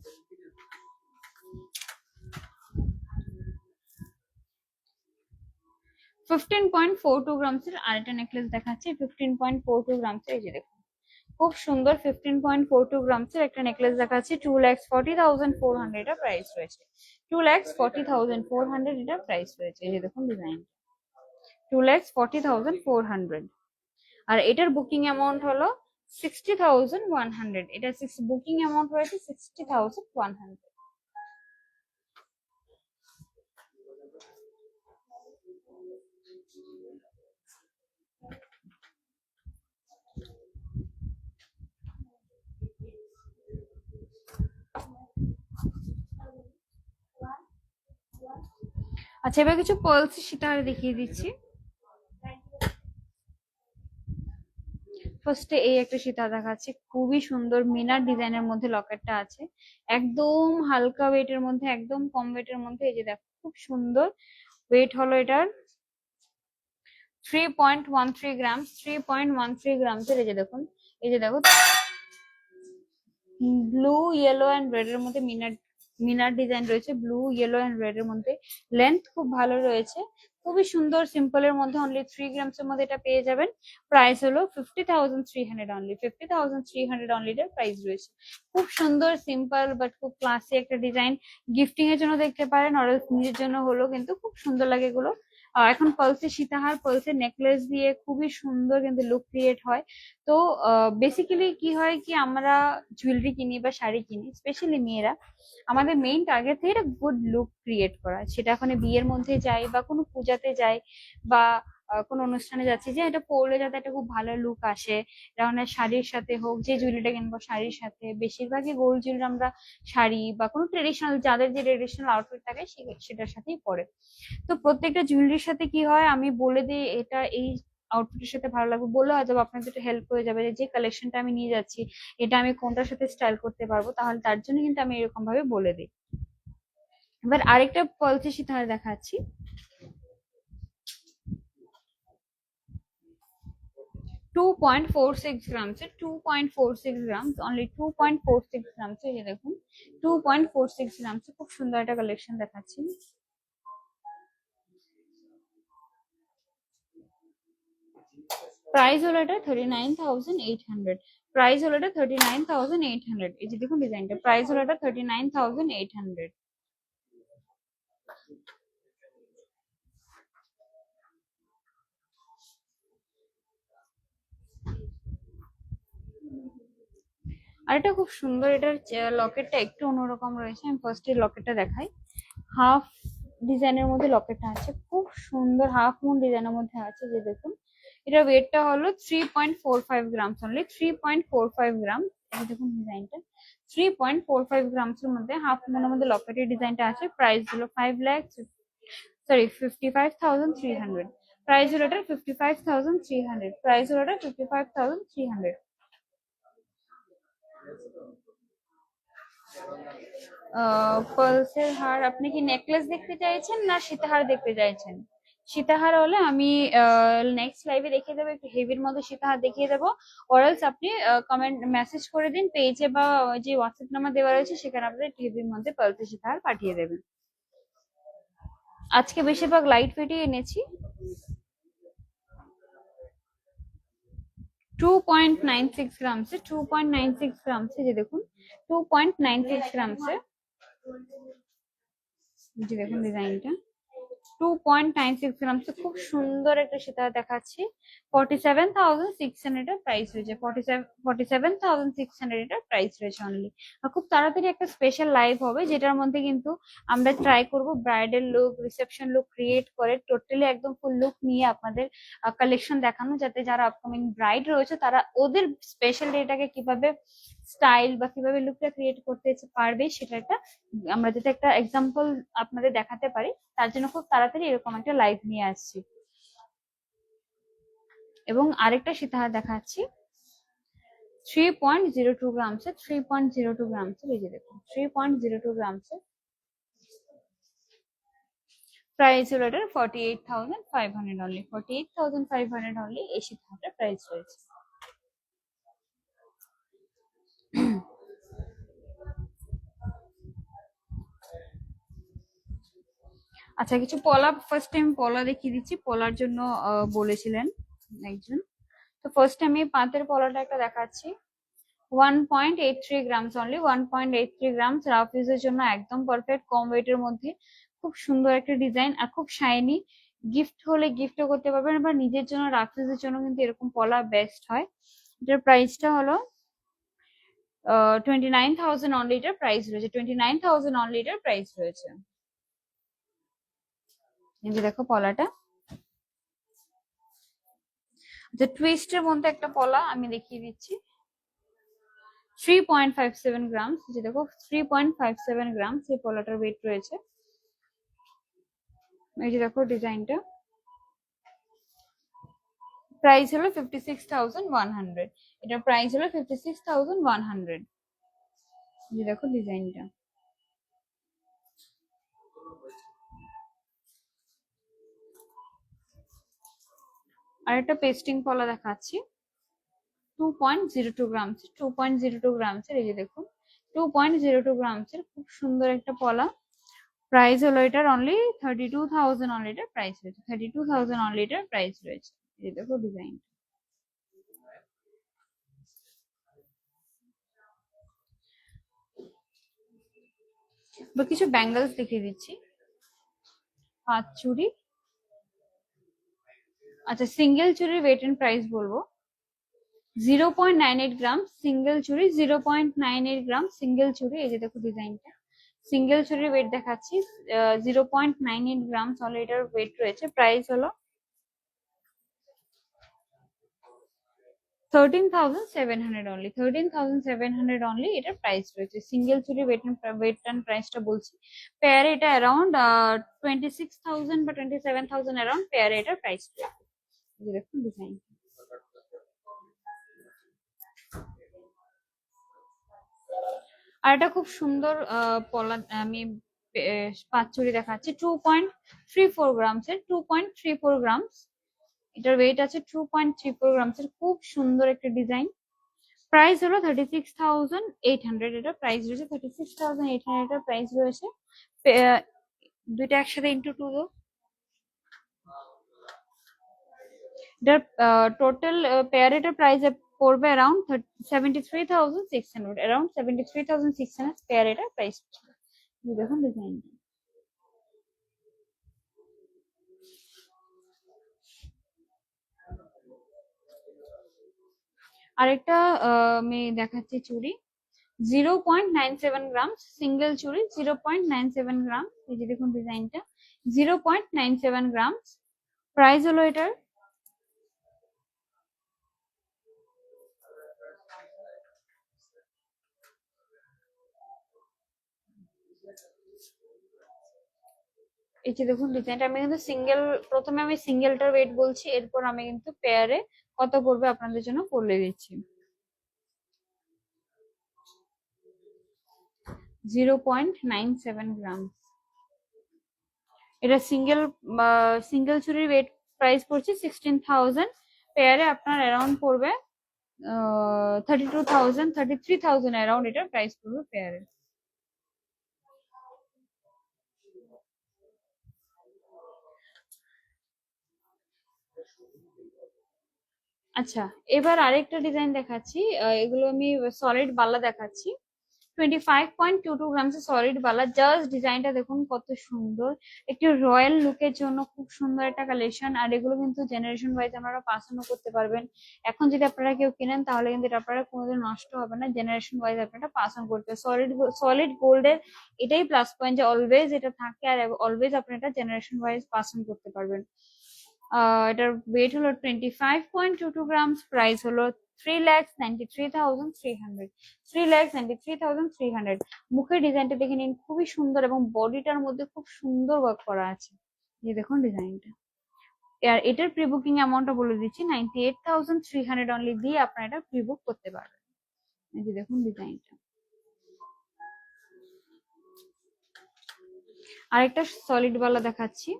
Fifteen point four two grams এর আরেকটা নেকলেস দেখাচ্ছি, 15.42 গ্রামস। এই যে দেখুন খুব সুন্দর 15.42 গ্রামস এর একটা নেকলেস দেখাচ্ছি, 2,40,400 এটা প্রাইস রয়েছে, 2,40,400 এটা প্রাইস রয়েছে। এই যে দেখুন ডিজাইন, 2,40,400। আর এটার বুকিং অ্যামাউন্ট হলো 60,100, এটা বুকিং অ্যামাউন্ট রয়েছে 60,100। আচ্ছা, এবার কিছু পার্লস সীতাহার দেখিয়ে দিচ্ছি। ফার্স্টে এই একটা সীতা দেখাচ্ছি, খুবই সুন্দর মিনার ডিজাইনের মধ্যে লকেটটা আছে, একদম হালকা ওয়েটের মধ্যে, একদম কম ওয়েটের মধ্যে। এই যে দেখো খুব সুন্দর, ওয়েট হলো এটার 3.13 গ্রামস, 3.13 গ্রামস এর। এই যে দেখুন, এই যে দেখো ব্লু ইয়েলো অ্যান্ড রেড এর মধ্যে মিনার ডিজাইন রয়েছে, ব্লু ইয়েলো অ্যান্ড রেড এর মধ্যে। লেন্থ খুব ভালো রয়েছে, খুবই সুন্দর, সিম্পল এর মধ্যে অনলি 3 গ্রামস এর মধ্যে এটা পেয়ে যাবেন। প্রাইস হলো 50,300 অনলি, 50,300 অনলি এর প্রাইস রয়েছে। খুব সুন্দর সিম্পল বাট খুব ক্লাসি একটা ডিজাইন, গিফটিং এর জন্য দেখতে পারেন, আর নিজের জন্য হলো, কিন্তু খুব সুন্দর লাগে এগুলো। এখন পালসের সীতাহার, পালসের নেকলেস দিয়ে খুবই সুন্দর কিন্তু লুক ক্রিয়েট হয়। তো বেসিক্যালি কি হয় কি, আমরা জুয়েলারি কিনি বা শাড়ি কিনি, স্পেশালি মেয়েরা, আমাদের মেইন টার্গেট থেকে একটা গুড লুক ক্রিয়েট করা। সেটা এখন বিয়ের মধ্যে যাই বা কোনো পূজাতে যাই বা কোনো অনুষ্ঠানে যাচ্ছি, যে এটা পরলে যাতে একটা খুব ভালো লুক আসে, যেমন শাড়ির সাথে হোক, যে জুয়েলারিটা কিনবো শাড়ির সাথে, বেশিরভাগই গোল্ড জুয়েলারি আমরা শাড়ি বা কোনো ট্রেডিশনাল, যাদের যে ট্রেডিশনাল আউটফিট থাকে সেটার সাথেই পরে। তো প্রত্যেকটা জুয়েলারির সাথে কি হয়, আমি বলে দিই এটা এই আউটফিটের সাথে ভালো লাগবে, বললে হয়তো আপনাদের একটু হেল্প হয়ে যাবে, যে কালেকশনটা আমি নিয়ে যাচ্ছি এটা আমি কোনটার সাথে স্টাইল করতে পারবো, তাহলে তার জন্য কিন্তু আমি এরকম ভাবে বলে দিই। এবার আরেকটা পলসি সীতাহার দেখাচ্ছি, 2.46 গ্রামস, 2.46 গ্রামস অনলি, 2.46 গ্রামস। এই যে দেখুন 2.46 গ্রামস, খুব সুন্দর একটা কালেকশন দেখাচ্ছি। প্রাইস হলো এটা 39,800, প্রাইস হলো এটা 39,800। এই যে দেখুন ডিজাইনটা, প্রাইস হলো এটা 39,800। আর এটা খুব সুন্দর, এটার লকেটটা একটু অন্যরকম রয়েছে, আমি ফার্স্ট এর লকেটটা দেখাই। হাফ ডিজাইনের মধ্যে লকেটটা আছে, খুব সুন্দর হাফ মুন ডিজাইনের মধ্যে আছে। যে দেখুন এটা ওয়েটটা হলো 3.45 গ্রামস অনলি, 3.45 গ্রাম। এই দেখুন ডিজাইনটা 3.45 গ্রামস এর মধ্যে হাফ মুনের মধ্যে লকেটের ডিজাইনটা আছে। প্রাইস হলো 55,300। প্রাইস হলো এটা 55,300। প্রাইস হলো এটা 55,300। পালসের হার, আপনি কি নেকলেস দেখতে চাইছেন না সীতাহার দেখতে চাইছেন? সীতাহার হলে আমি নেক্সট লাইভে দেখিয়ে দেবো, একটু হেভির মধ্যে সীতাহার দেখিয়ে দেবো। অরালস আপনি কমেন্ট মেসেজ করে দিন পেজে, বা যে হোয়াটসঅ্যাপ নাম্বার দেওয়া রয়েছে সেখানে আপনাদের হেভির মধ্যে পালসের সীতাহার পাঠিয়ে দেবেন। আজকে বেশিরভাগ লাইট ওয়েটই এনেছি। 2.96 গ্রামসে, 2.96 গ্রামসে, যে দেখুন 2.96 গ্রামসে, যে দেখুন ডিজাইনটা 2.96 গ্রামস, খুব সুন্দর একটা সীতাহার দেখাচ্ছি। 47,600 এর প্রাইস রয়েছে। 47,600 এর প্রাইস রয়েছে অনলি। আর খুব তাড়াতাড়ি একটা স্পেশাল লাইভ হবে, যেটার মধ্যে কিন্তু আমরা ট্রাই করব bridal look, reception look create করে টোটালি একদম ফুল লুক নিয়ে আপনাদের কালেকশন দেখানো, যাতে যারা আপকামিং ব্রাইড রয়েছে তারা ওদের স্পেশাল ডেটাকে কিভাবে স্টাইল বা কিভাবে লুকটা ক্রিয়েট করতে পারবে সেটা একটা আমরা যাতে একটা এক্সাম্পল আপনাদের দেখাতে পারি, তার জন্য খুব তাড়াতাড়ি এরকম একটা লাইভ নিয়ে আসছি। এবং আরেকটা সীতাহার দেখাচ্ছি 3.02 গ্রামস, 3.02 গ্রামস, এই যে দেখুন 3.02 গ্রামস। প্রাইস হলো এটার 48,500 অনলি। 48,500 অনলি এই সীতাহারটার প্রাইস রয়েছে। আচ্ছা, কিছু পলা ফার্স্ট টাইম পলা দেখিয়ে দিচ্ছি। পলার জন্য বলেছিলেন একজন, তো ফার্স্ট আমি পাতের পলাটা একটা দেখাচ্ছি। 1.83 গ্রামস অনলি। 1.83 গ্রামস, রাফ ইউজের জন্য একদম পারফেক্ট, কম ওয়েটের মধ্যে খুব সুন্দর একটা ডিজাইন আর খুব শাইনি। গিফট হলে গিফটও করতে পারবেন, বা নিজের জন্য রাফ ইউজের জন্য কিন্তু এরকম পলা বেস্ট হয়। এটার প্রাইসটা হলো 29,000 অনলি। এটার প্রাইস রয়েছে 29,000 অনলি। এটার প্রাইস রয়েছে। এই যে দেখো পলাটা, যে টুইস্টের মধ্যে একটা পলা আমি দেখিয়ে দিচ্ছি। 3.57 গ্রামস, যে দেখো 3.57 গ্রামস এই পলাটার ওয়েট রয়েছে। এই যে দেখো ডিজাইনটা, প্রাইস হলো 56,100। এটার প্রাইস হলো 56,100। যে দেখো ডিজাইনটা। আর একটা পেস্টিং পলা দেখাচ্ছি 2.02 গ্রামস, 2.02 গ্রামস এর, এই যে দেখুন 2.02 গ্রামস এর খুব সুন্দর একটা পলা। প্রাইস হলো এটার অনলি 32,000 অনলি। এটার প্রাইস রয়েছে 32,000 অনলি। এটার প্রাইস রয়েছে। এই দেখো ডিজাইন। বা কিছু ব্যাঙ্গেলস দেখিয়ে দিচ্ছি। হাত চুড়ি, আচ্ছা সিঙ্গেল চুড়ির ওয়েট এন্ড প্রাইস বলবো। 0.98 গ্রাম সিঙ্গেল চুড়ি, 0.98 গ্রাম সিঙ্গেল চুড়ি। এই যে দেখো ডিজাইনটা, সিঙ্গেল চুড়ির ওয়েট দেখাচ্ছি 0.98 গ্রাম অনলি। এটার ওয়েট রয়েছে। প্রাইস হলো 13,700 অনলি। 13,700 অনলি এটার প্রাইস রয়েছে। সিঙ্গেল চুড়ি ওয়েট এন্ড প্রাইসটা বলছি। পেয়ারে এটা অ্যারাউন্ড 26,000 বা 27,000 অ্যারাউন্ড পেয়ারে এটার প্রাইস রয়েছে। দেখুন ডিজাইন। আর এটা খুব সুন্দর পলা আমি পাঁচচুড়ি দেখাচ্ছি 2.34 গ্রামস এর। 2.34 গ্রামস এটার ওয়েট আছে। 2.34 গ্রামস এর খুব সুন্দর একটা ডিজাইন। প্রাইস হলো 36,800। এটা প্রাইস রয়েছে 36,800। এটার প্রাইস রয়েছে। দুইটা একসাথে ইন্টু 2 দো। এটার টোটাল পেয়ার এটার প্রাইস পড়বে অ্যারাউন্ড 73,600। অ্যারাউন্ড 73,600 পেয়ার এটার প্রাইস। দেখুন ডিজাইন। আরেকটা আমি দেখাচ্ছি চুড়ি 0.97 গ্রাম সিঙ্গেল চুড়ি, 0.97 গ্রাম। এই যে দেখুন ডিজাইনটা 0.97 গ্রাম। প্রাইস হলো এটার এই যে দেখুন ডিজাইনটা, আমি কিন্তু সিঙ্গেল, প্রথমে আমি সিঙ্গেলটার ওয়েট বলছি, এরপর আমি কিন্তু পেয়ারে কত পড়বে আপনাদের জন্য বলে দিচ্ছি। 0.97 গ্রাম। এটা সিঙ্গেল চুরির ওয়েট প্রাইস পড়ছে 16,000। পেয়ারে আপনার অ্যারাউন্ড পড়বে 32,000, 33,000 অ্যারাউন্ড এটার প্রাইস পড়বে পেয়ারে। আচ্ছা, এবার আরেকটা ডিজাইন দেখাচ্ছি। এগুলো আমি সলিড বালা দেখাচ্ছি। 25.22 গ্রামস সলিড বালা। জাস্ট ডিজাইনটা দেখুন কত সুন্দর, একটি রয়্যাল লুকের জন্য খুব সুন্দর একটা কালেকশন। আর এগুলো কিন্তু জেনারেশন ওয়াইজ আপনারা পাস অনও করতে পারবেন। এখন যদি আপনারা কেউ কিনেন তাহলে কিন্তু এটা আপনারা কোনোদিন নষ্ট হবে না, জেনারেশন ওয়াইজ আপনারা পাস অন করতে। সলিড গোল্ডের এটাই প্লাস পয়েন্ট যে অলওয়েজ এটা থাকে, আর অলওয়েজ আপনি এটা জেনারেশন ওয়াইজ পাস অন করতে পারবেন। এটার ওয়েট হলো 25.22 গ্রামস। প্রাইস হলো 3,93,300। 3,93,300। মুখের ডিজাইনটা দেখে নিন, খুবই সুন্দর এবং বডিটার মধ্যে খুব সুন্দর ওয়ার্ক করা আছে। এই দেখুন ডিজাইনটা। আর এটার প্রি বুকিং অ্যামাউন্টটা বলে দিচ্ছি, 98,300 অনলি দিয়ে আপনারা এটা প্রি বুক করতে পারবেন। এই যে দেখুন ডিজাইনটা। আরেকটা সলিড বালা দেখাচ্ছি।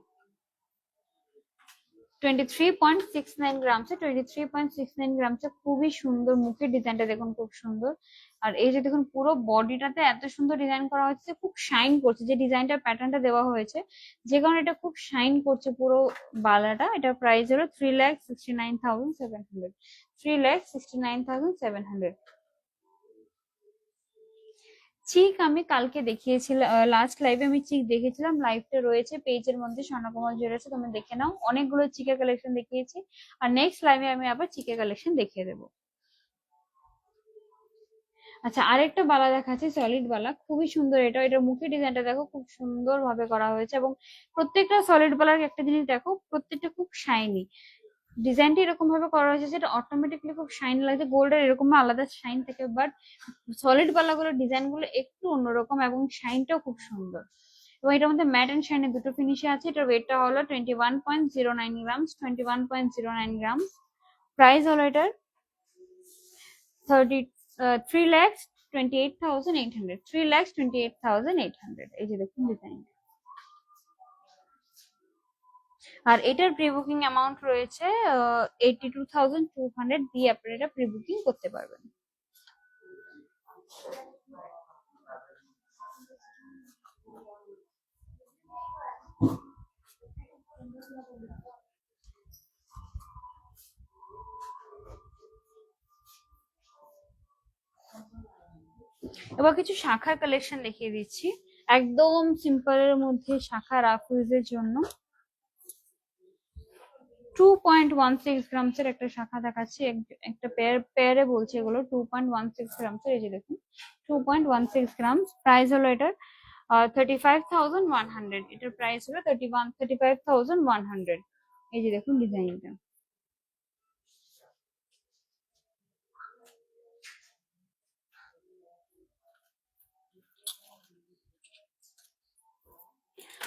23.69 গ্রামসে, 23.69 গ্রামসে খুবই সুন্দর মুখের ডিজাইনটা দেখুন, খুব সুন্দর। আর এই যে দেখুন পুরো বডিটাতে এত সুন্দর ডিজাইন করা হয়েছে, খুব শাইন করছে যে ডিজাইনটার প্যাটার্নটা দেওয়া হয়েছে, যে কারণে এটা খুব শাইন করছে পুরো বালাটা। এটার প্রাইস হলো 3,69,700। 3,69,700। চিক আমি কালকে দেখিয়েছিলাম, লাস্ট লাইভে আমি চিক দেখেছিলাম, লাইভটা রয়েছে পেজের মধ্যে স্বর্ণকুমার জুয়েলার্সে, তুমি দেখে নাও। অনেকগুলো চিকের কালেকশন দেখিয়েছি, আর নেক্সট লাইভে আমি আবার চিকের কালেকশন দেখিয়ে দেবো। আচ্ছা, আরেকটা বালা দেখাচ্ছি, সলিড বালা, খুবই সুন্দর। এটার মুখের ডিজাইনটা দেখো, খুব সুন্দর ভাবে করা হয়েছে। এবং প্রত্যেকটা সলিড বালার একটা জিনিস দেখো, প্রত্যেকটা খুব শাইনি। ডিজাইনটা এরকম ভাবে করা হয়েছে যেটা অটোমেটিকলি খুব শাইন লাগছে। গোল্ডের এরকম আলাদা শাইন থাকে, বাট সলিড বালাগুলোর ডিজাইন গুলো একটু অন্যরকম এবং শাইনটাও খুব সুন্দর। এবং এটার মধ্যে ম্যাট এন্ড শাইনের দুটো ফিনিশে আছে। এটার ওয়েটটা হলো 21.09 গ্রামস। 21.09 গ্রাম। প্রাইস হলো এটার 3,28,800। 3,28,800। এই যে দেখুন ডিজাইন। আর এটার প্রি বুকিং অ্যামাউন্ট রয়েছে 82,200 দিয়ে আপনারা এটা প্রি বুকিং করতে পারবেন। এবার কিছু শাখার কালেকশন দেখিয়ে দিচ্ছি, একদম সিম্পলের মধ্যে শাখা রাফুজের জন্য। 2.16 গ্রামসের একটা শাখা দেখাচ্ছি, একটা পেয়ারে বলছি এগুলো 2.16 গ্রামসের। এই যে দেখুন 2.16 গ্রাম। প্রাইস হলো এটার 35,100। এটার প্রাইস হলো 35,100। এই যে দেখুন ডিজাইনটা।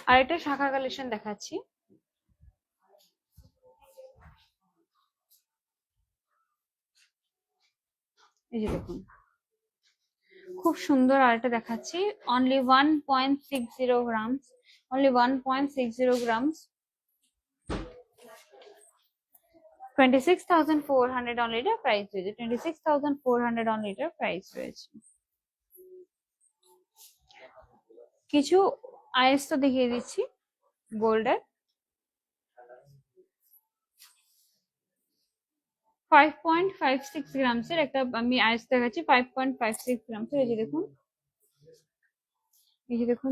আর একটা শাখা কালেকশন দেখাচ্ছি। এই যে দেখুন খুব সুন্দর। আরেকটা দেখাচ্ছি, only 1.60 grams. Only 1.60 grams. 26,400 only এটার প্রাইস রয়েছে। 26,400 অনলি এটার প্রাইস রয়েছে। কিছু আইস তো দেখিয়ে দিচ্ছি গোল্ডের। 5.56 গ্রামসের একটা আমি আইস দেখাচ্ছি, 5.56 গ্রামসের। এই যে দেখুন, এই যে দেখুন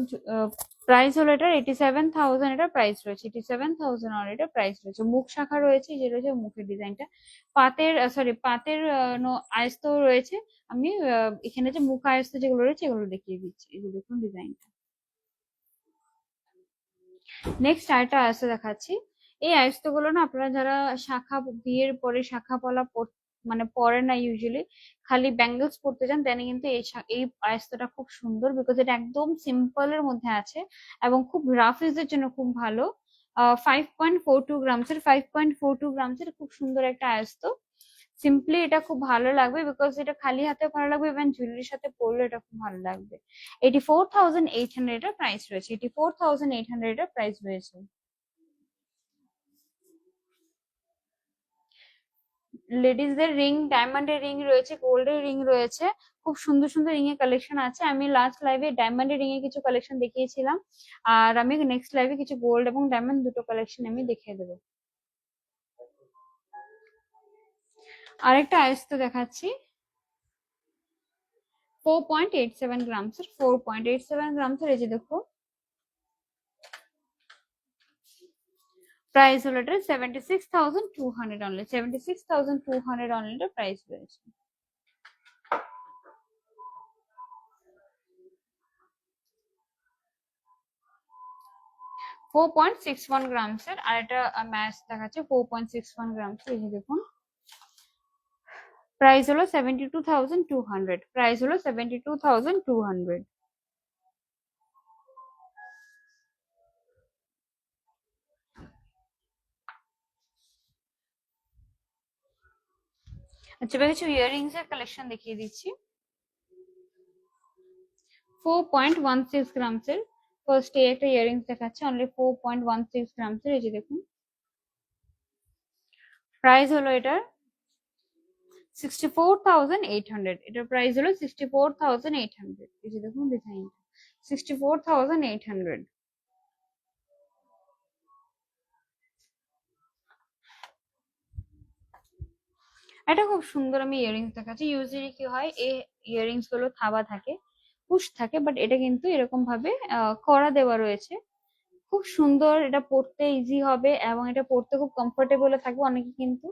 প্রাইস হলো এটার 87,000। এটার প্রাইস রয়েছে 87,000 আর এটা প্রাইস রয়েছে। মুখ শাখা রয়েছে, যে রয়েছে মুখের ডিজাইনটা। পাতের আয়স্ত রয়েছে। আমি এখানে যে মুখ আয়স্ত যেগুলো রয়েছে এগুলো দেখিয়ে দিচ্ছি। এই যে দেখুন ডিজাইনটা। নেক্সট আরেকটা আয়স্ত দেখাচ্ছি। এই আয়স্ত গুলো না আপনারা যারা শাখা বিয়ের পরে শাখা পলা মানে পরে না ইউজুয়ালি, খালি ব্যাঙ্গেলস পরতে চান, দেন কিন্তু এই আয়স্তটা খুব সুন্দর, বিকজ এটা একদম সিম্পল এর মধ্যে আছে এবং খুব রাফ ইউজের জন্য খুব ভালো। 5.42 গ্রামসের, 5.42 গ্রামসের খুব সুন্দর একটা আয়স্ত। সিম্পলি এটা খুব ভালো লাগবে, বিকজ এটা খালি হাতে ভালো লাগবে, ইভেন জুয়েলারির সাথে পরলে এটা খুব ভালো লাগবে। 84,800 এর প্রাইস রয়েছে, 84,800 এর প্রাইস রয়েছে। লেডিসদের রিং, ডায়মন্ডের রিং রয়েছে, গোল্ডের রিং রয়েছে, খুব সুন্দর সুন্দর রিং এর কালেকশন আছে। আমি লাস্ট লাইভে ডায়মন্ডের রিং এর কিছু কালেকশন দেখিয়েছিলাম, আর আমি নেক্সট লাইভে কিছু গোল্ড এবং ডায়মন্ড দুটো কালেকশন আমি দেখিয়ে দেবো। আরেকটা আয়স্ত দেখাচ্ছি, 4.87 গ্রামসের, 4.87 গ্রামসের, এই যে দেখো প্রাইস হলো এটা 76,200 অনলি, 76,200 অনলি এর প্রাইস রয়েছে। ফোর পয়েন্ট সিক্স ওয়ান গ্রামসের আর একটা ম্যাচ দেখাচ্ছে 4.61 গ্রামসের, এই যে দেখুন প্রাইস হলো 72,200, প্রাইস হলো 72,200। আচ্ছা এবার কিছু ইয়াররিংস এর কালেকশন দেখিয়ে দিচ্ছি। 4.16 গ্রামসের, ফার্স্ট এই একটা ইয়াররিংস দেখাচ্ছে অনলি 4.16 গ্রামসের, এই যে দেখুন প্রাইস হলো এটার 64,800, এটার প্রাইস হলো 64,800, এই যে দেখুন ডিজাইন 64,800। এটা খুব সুন্দর আমি ইয়াররিংস দেখাচ্ছি। ইউজুয়ালি কি হয়, এই ইয়াররিংস গুলো থাবা থাকে, পুশ থাকে, বাট এটা কিন্তু এরকম ভাবে কড়া দেওয়া রয়েছে, খুব সুন্দর, এটা পরতে ইজি হবে এবং এটা পরতে খুব কমফোর্টেবল থাকবে। অনেকে কিন্তু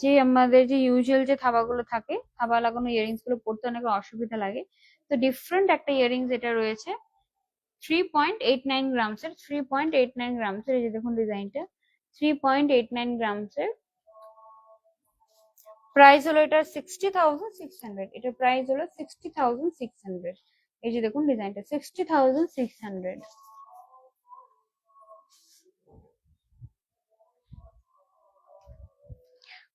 যে আমাদের যে ইউজুয়াল যে থাবাগুলো থাকে, থাবা লাগানো ইয়াররিংস গুলো পরতে অনেক অসুবিধা লাগে, তো ডিফারেন্ট একটা ইয়াররিংস এটা রয়েছে 3.89 গ্রামসের, 3.89 গ্রামসের, এই যে দেখুন ডিজাইনটা 3.89 গ্রামসের। প্রাইস হলো এটা 60,600, এটা প্রাইস হলো 60,600, এই যে দেখুন ডিজাইনটা 60,600।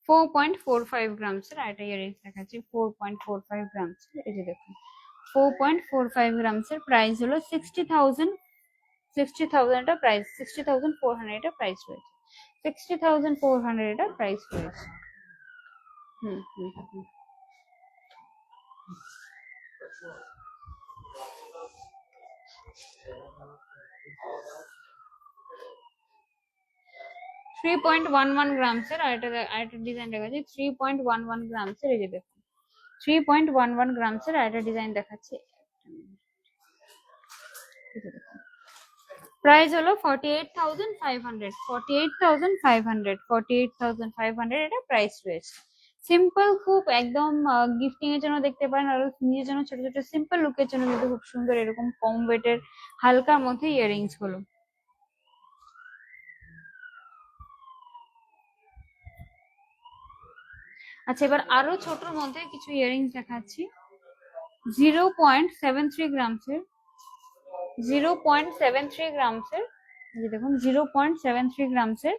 4.45 গ্রামসের আরেকটা ইয়াররিংস দেখাচ্ছি, 4.45 গ্রামসের, এই যে দেখুন 4.45 গ্রামসের, প্রাইস হলো 60,000, 60,000 এটা প্রাইস, 60,400 এটা প্রাইস রয়েছে, 60,400 এটা প্রাইস রয়েছে। হুম হুম হুম 3.11 গ্রামসের আরেকটা ডিজাইন দেখাচ্ছি, 3.11 গ্রামসের, এই যে দেখুন 3.11 গ্রামসের আরেকটা ডিজাইন দেখাচ্ছি, প্রাইস হলো 48,500, 48,500, 48,500 এটা প্রাইস রয়েছে। সিম্পল, খুব একদম গিফটিং এর জন্য দেখতে পারেন, আর নিজের জন্য ছোট ছোট সিম্পল লুকের জন্য কিন্তু খুব সুন্দর এরকম কম ওয়েটের হালকার মধ্যে ইয়াররিংস গুলো। আচ্ছা এবার আরো ছোটর মধ্যে কিছু ইয়াররিংস দেখাচ্ছি, 0.73 গ্রামসের, 0.73 গ্রামসের, দেখুন 0.73 গ্রামসের,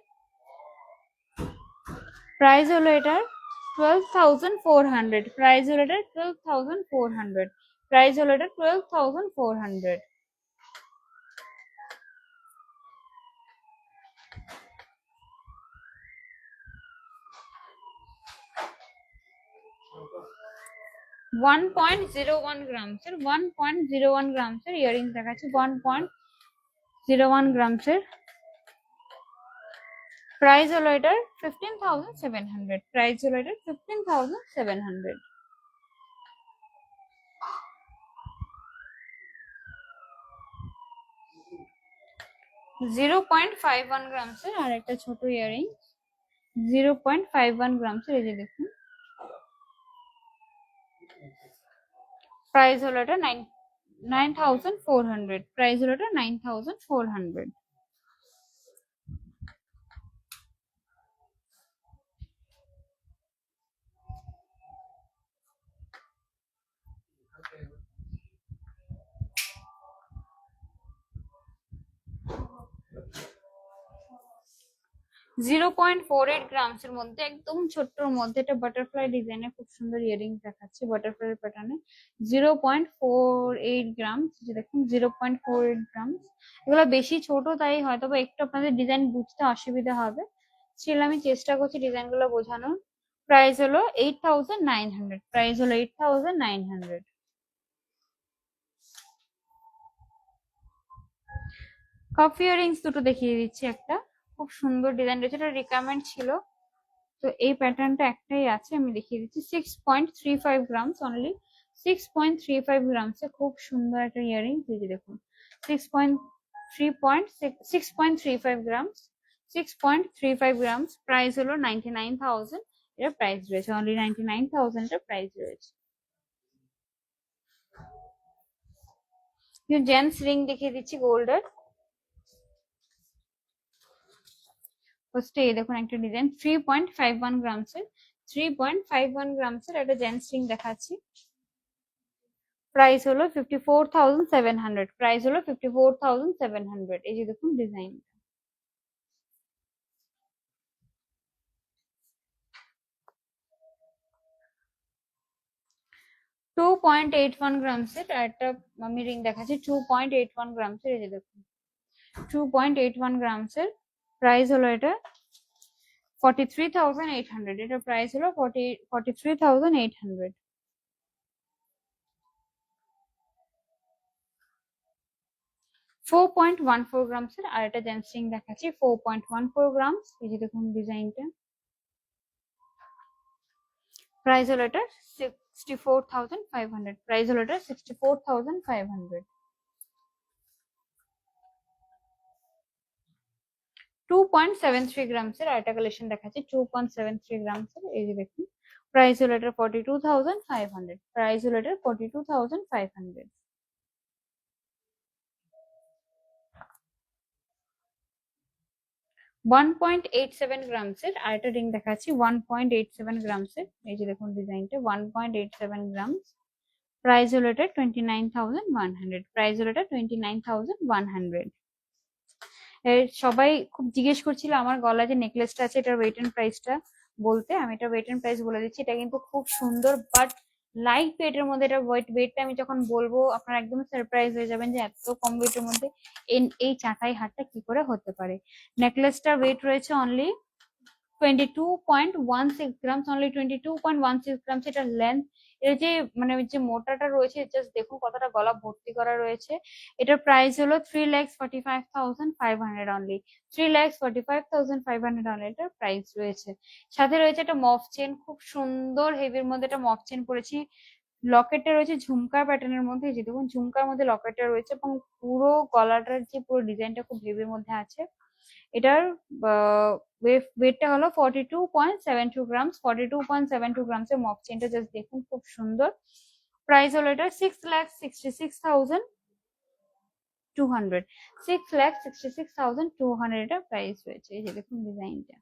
প্রাইস হলো এটার 12,400, প্রাইস হলো এটার 12,400, প্রাইস হলো এটা 12,400। ওয়ান পয়েন্ট জিরো ওয়ান গ্রামসের, 1.01 গ্রামসের ইয়াররিংস দেখাচ্ছি, 1.01 গ্রামসের, প্রাইস হলো এটার 15,700, প্রাইস হলো এটার 15,700। 0.51 গ্রামসের আর একটা ছোট ইয়াররিং, 0.51 গ্রামসের, এই যে দেখুন প্রাইস হলো এটা 9,400, প্রাইস হলো এটা 9,400। 0.48 গ্রামস এর মধ্যে একদম ছোট্টর মধ্যে এটা বাটারফ্লাই ডিজাইনের খুব সুন্দর ইয়ারিং দেখাচ্ছে বাটারফ্লাই প্যাটার্নে। 0.48 গ্রামস, যে দেখুন 0.48 গ্রামস। এগুলো বেশি ছোট তাই হয়তো বা একটু আপনাদের ডিজাইন বুঝতে অসুবিধা হবে, স্টিল আমি চেষ্টা করছি ডিজাইন গুলো বোঝানোর। প্রাইস হলো 8,900, প্রাইস হলো 8,900। কাপ ইয়ারিংস দুটো দেখিয়ে দিচ্ছি, একটা খুব সুন্দর ডিজাইন রয়েছে, এটা রিকোয়ারমেন্ট ছিল তো এই প্যাটার্নটা একটাই আছে, আমি দেখিয়ে দিচ্ছি। 6.35 গ্রামস অনলি, 6.35 গ্রামসে খুব সুন্দর একটা ইয়ারিং, এই যে দেখুন 6.35 গ্রামস, 6.35 গ্রামস। প্রাইস হলো 99,000, এর প্রাইস রয়েছে অনলি 99,000 এর প্রাইস রয়েছে। জেন্টস রিং দেখিয়ে দিচ্ছি গোল্ডের। ফার্স্টে এই দেখুন একটা ডিজাইন 3.51 গ্রামস এর, 3.51 গ্রামস এর একটা জেন্টস রিং দেখাচ্ছি। প্রাইস হলো 54,700, প্রাইস হলো 54,700। এই যে দেখুন ডিজাইন। টু 2.81 গ্রামস এর একটা আমি রিং দেখাচ্ছি, 2.81 গ্রামস এর, এই যে দেখুন 2.81 গ্রামস এর। প্রাইস হলো এটা 43,800, এটা প্রাইস হলো 43,800। 4.14 গ্রামস এর আর একটা জেন্টস রিং দেখাচ্ছি, 4.14 গ্রামস। এই যে দেখুন ডিজাইনটা। প্রাইস হলো এটা 64,500, প্রাইস হলো এটা 64,500। 2.73 গ্রামস এর আরেকটা কালেকশন দেখাচ্ছি, 2.73 গ্রামস এর, এই যে দেখুন। প্রাইস হলো এটা 42,500, প্রাইস হলো এটা 42,500। 1.87 গ্রামস এর আরেকটা রিং দেখাচ্ছি, 1.87 গ্রামস এর, এই যে দেখুন ডিজাইনটা 1.87 গ্রামস। প্রাইস হলো এটা 29,100, প্রাইস হলো এটা 29,100। সবাই খুব জিজ্ঞেস করছিল আমার গলায় যে নেকলেসটা আছে এটার ওয়েট এন্ড প্রাইসটা বলতে, আমি এটা ওয়েট এন্ড প্রাইস বলে দিচ্ছি। এটা কিন্তু খুব সুন্দর বাট লাইট ওয়েটের মধ্যে, এটা ওয়েটটা আমি যখন বলবো আপনারা একদম সারপ্রাইজ হয়ে যাবেন যে এত কম ওয়েটের মধ্যে এই চাটাই হারটা কি করে হতে পারে। নেকলেসটার ওয়েট রয়েছে অনলি 22.16 গ্রামস, অনলি 22.16 গ্রামস। এটা লেন্থ, এর যে মানে যে মোটাটা রয়েছে জাস্ট দেখুন কতটা গলা ভর্তি করা রয়েছে। এটার প্রাইস হলো 3,45,500 অনলি, 3,45,500 অনলি এটার প্রাইস রয়েছে। সাথে রয়েছে একটা মফ চেন, খুব সুন্দর হেভির মধ্যে একটা মফ চেন পরেছি। লকেটটা রয়েছে ঝুমকার প্যাটার্নের মধ্যে, যে দেখুন ঝুমকার মধ্যে লকেটটা রয়েছে এবং পুরো গলাটার যে পুরো ডিজাইনটা খুব হেভির মধ্যে আছে। এটার ওয়েটটা হলো 42.72 গ্রামস, 42.72 গ্রামস এর মক চেনটা জাস্ট দেখুন খুব সুন্দর। প্রাইস হলো এটা 6,66,200, 6,66,200 এটা প্রাইস রয়েছে। এই যে দেখুন ডিজাইনটা।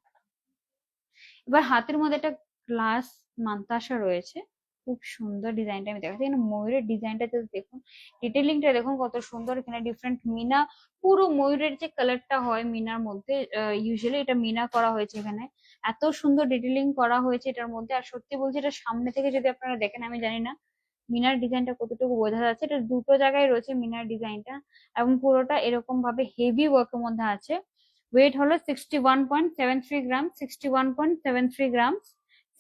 এবার হাতের মধ্যে একটা গ্লাস মান্তাসা রয়েছে, খুব সুন্দর ডিজাইনটা আমি দেখাচ্ছি। এখানে ময়ূরের ডিজাইনটা জাস্ট দেখুন, ডিটেলিংটা দেখুন কত সুন্দর। এখানে ডিফারেন্ট মিনা, পুরো ময়ূরের যে কালারটা হয় মিনার মধ্যে, ইউজুয়ালি এটা মিনা করা হয়েছে এখানে। এত সুন্দর ডিটেলিং করা হয়েছে এটার মধ্যে। আর সত্যি বলছি এটা সামনে থেকে যদি আপনারা দেখেন, আমি জানি না মিনার ডিজাইনটা কতটুকু বোঝা যাচ্ছে, এটা দুটো জায়গায় রয়েছে মিনার ডিজাইনটা এবং পুরোটা এরকম ভাবে হেভি ওয়ার্কের মধ্যে আছে। ওয়েট হলো 61.73 গ্রাম, 61.73 গ্রাম,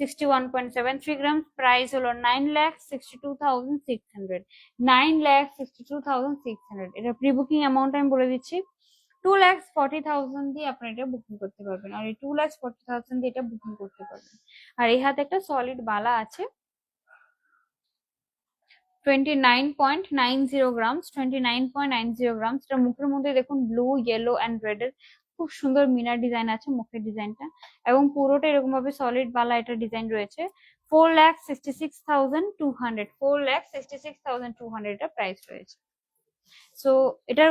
61.73 গ্রাম। প্রাইস হলো 9,62,600, 9,62,600। এটা প্রি বুকিং অ্যামাউন্ট আমি বলে দিচ্ছি, 2,40,000 দিয়ে আপনারা এটা বুকিং করতে পারবেন। আর এই 2,40,000 দিয়ে এটা বুকিং করতে পারবেন। আর এই হাতে একটা সলিড বালা আছে, 29.90 গ্রামস, 29.90 গ্রামস। এটা মুখের মধ্যে দেখুন ব্লু, ইয়েলো অ্যান্ড রেড এর খুব সুন্দর মিনার ডিজাইন আছে মুখের ডিজাইনটা, এবং পুরোটা এরকম ভাবে সলিড বালা এটা ডিজাইন রয়েছে। 4,66,200, 4,66,200 এটা প্রাইস রয়েছে। সো এটার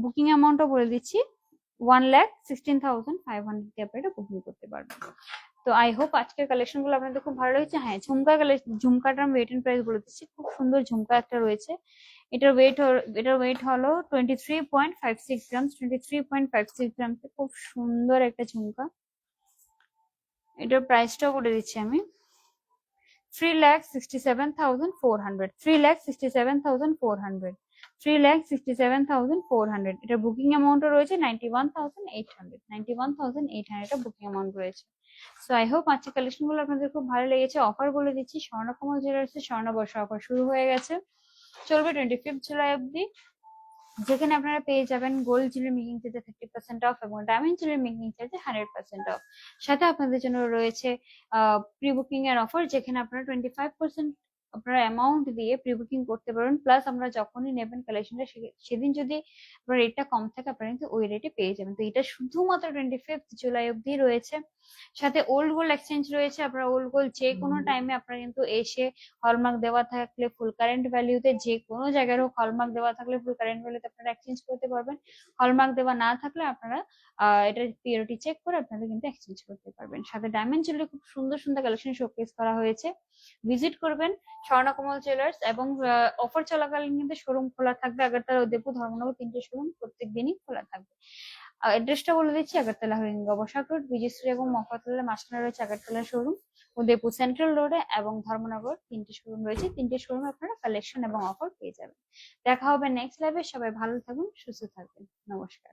বুকিং অ্যামাউন্টও বলে দিচ্ছি, 1,16,500 দিয়ে আপনারা এটা বুকিং করতে পারবেন। তো আই হোপ আজকের কালেকশন গুলো আপনাদের খুব ভালো লেগেছে। হ্যাঁ, ঝুমকাটার ওয়েট এন্ড প্রাইস বলে দিচ্ছি, খুব সুন্দর ঝুমকা একটা রয়েছে। এটার ওয়েট হলো 23.56 গ্রাম, 23.56 গ্রাম। খুব সুন্দর একটা ঝুমকা। এটার প্রাইসটাও বলে দিচ্ছি আমি, 3,67,400, 3,67,400, 3,67,400। এটা বুকিং অ্যামাউন্টও রয়েছে 91,800, 91,800 এটা বুকিং অ্যামাউন্ট রয়েছে। সো আই হোপ আজকের কালেকশন গুলো আপনাদের খুব ভালো লেগেছে। অফার বলে দিচ্ছি, স্বর্ণকমল জুয়েলার্স এর স্বর্ণবর্ষ অফার শুরু হয়ে গেছে, চলবে 25 জুলাই অব্দি। যেখানে আপনারা পেয়ে যাবেন গোল্ড জুয়েলারি মেকিং চার্জে 30% অফ এবং ডায়মন্ড জুয়েলারি মেকিং চার্জে 100% অফ। সাথে আপনাদের জন্য রয়েছে প্রি বুকিং এর অফার, যেখানে আপনারা 25% আপনারা অ্যামাউন্ট দিয়ে প্রি বুকিং করতে পারবেন। প্লাস আমরা যখনই নেবেন কালেকশনটা, সেদিন যদি আপনার রেটটা কম থাকে আপনারা কিন্তু ওই রেটে পেয়ে যাবেন। তো এটা শুধুমাত্র 25 জুলাই অব্দি রয়েছে। সাথে ওল্ড গোল্ড এক্সচেঞ্জ রয়েছে, আপনারা ওল্ড গোল্ড যে কোনো টাইমে আপনারা কিন্তু এসে হলমার্ক দেওয়া থাকলে ফুল কারেন্ট ভ্যালিউতে, যে কোনো জায়গার হোক হলমার্ক দেওয়া থাকলে ফুল কারেন্ট ভ্যালুতে আপনারা এক্সচেঞ্জ করতে পারবেন। হলমার্ক দেওয়া না থাকলে আপনারা এটার পিওরিটি চেক করে আপনারা কিন্তু এক্সচেঞ্জ করতে পারবেন। সাথে ডায়মন্ড জুয়েলারি খুব সুন্দর সুন্দর কালেকশন শোকেস করা হয়েছে, ভিজিট করবেন স্বর্ণকমল জুয়েলার্স। এবং অফার চলাকালীন কিন্তু শোরুম খোলা থাকবে, আগরতলা, উদয়পুর, ধর্মনগর 3টে শোরুম প্রত্যেক দিনই খোলা থাকবে। অ্যাড্রেসটা বলে দিচ্ছি, আগরতলা হরিঙ্গ বসাক রোড, বিজয়শ্রী এবং মফতলার মাঝখানে রয়েছে আগরতলা শোরুম, উদয়পুর সেন্ট্রাল রোডে এবং ধর্মনগর 3টে শোরুম রয়েছে। 3টে শোরুমে আপনারা কালেকশন এবং অফার পেয়ে যাবেন। দেখা হবে নেক্সট লাইভে, সবাই ভালো থাকুন, সুস্থ থাকবেন, নমস্কার।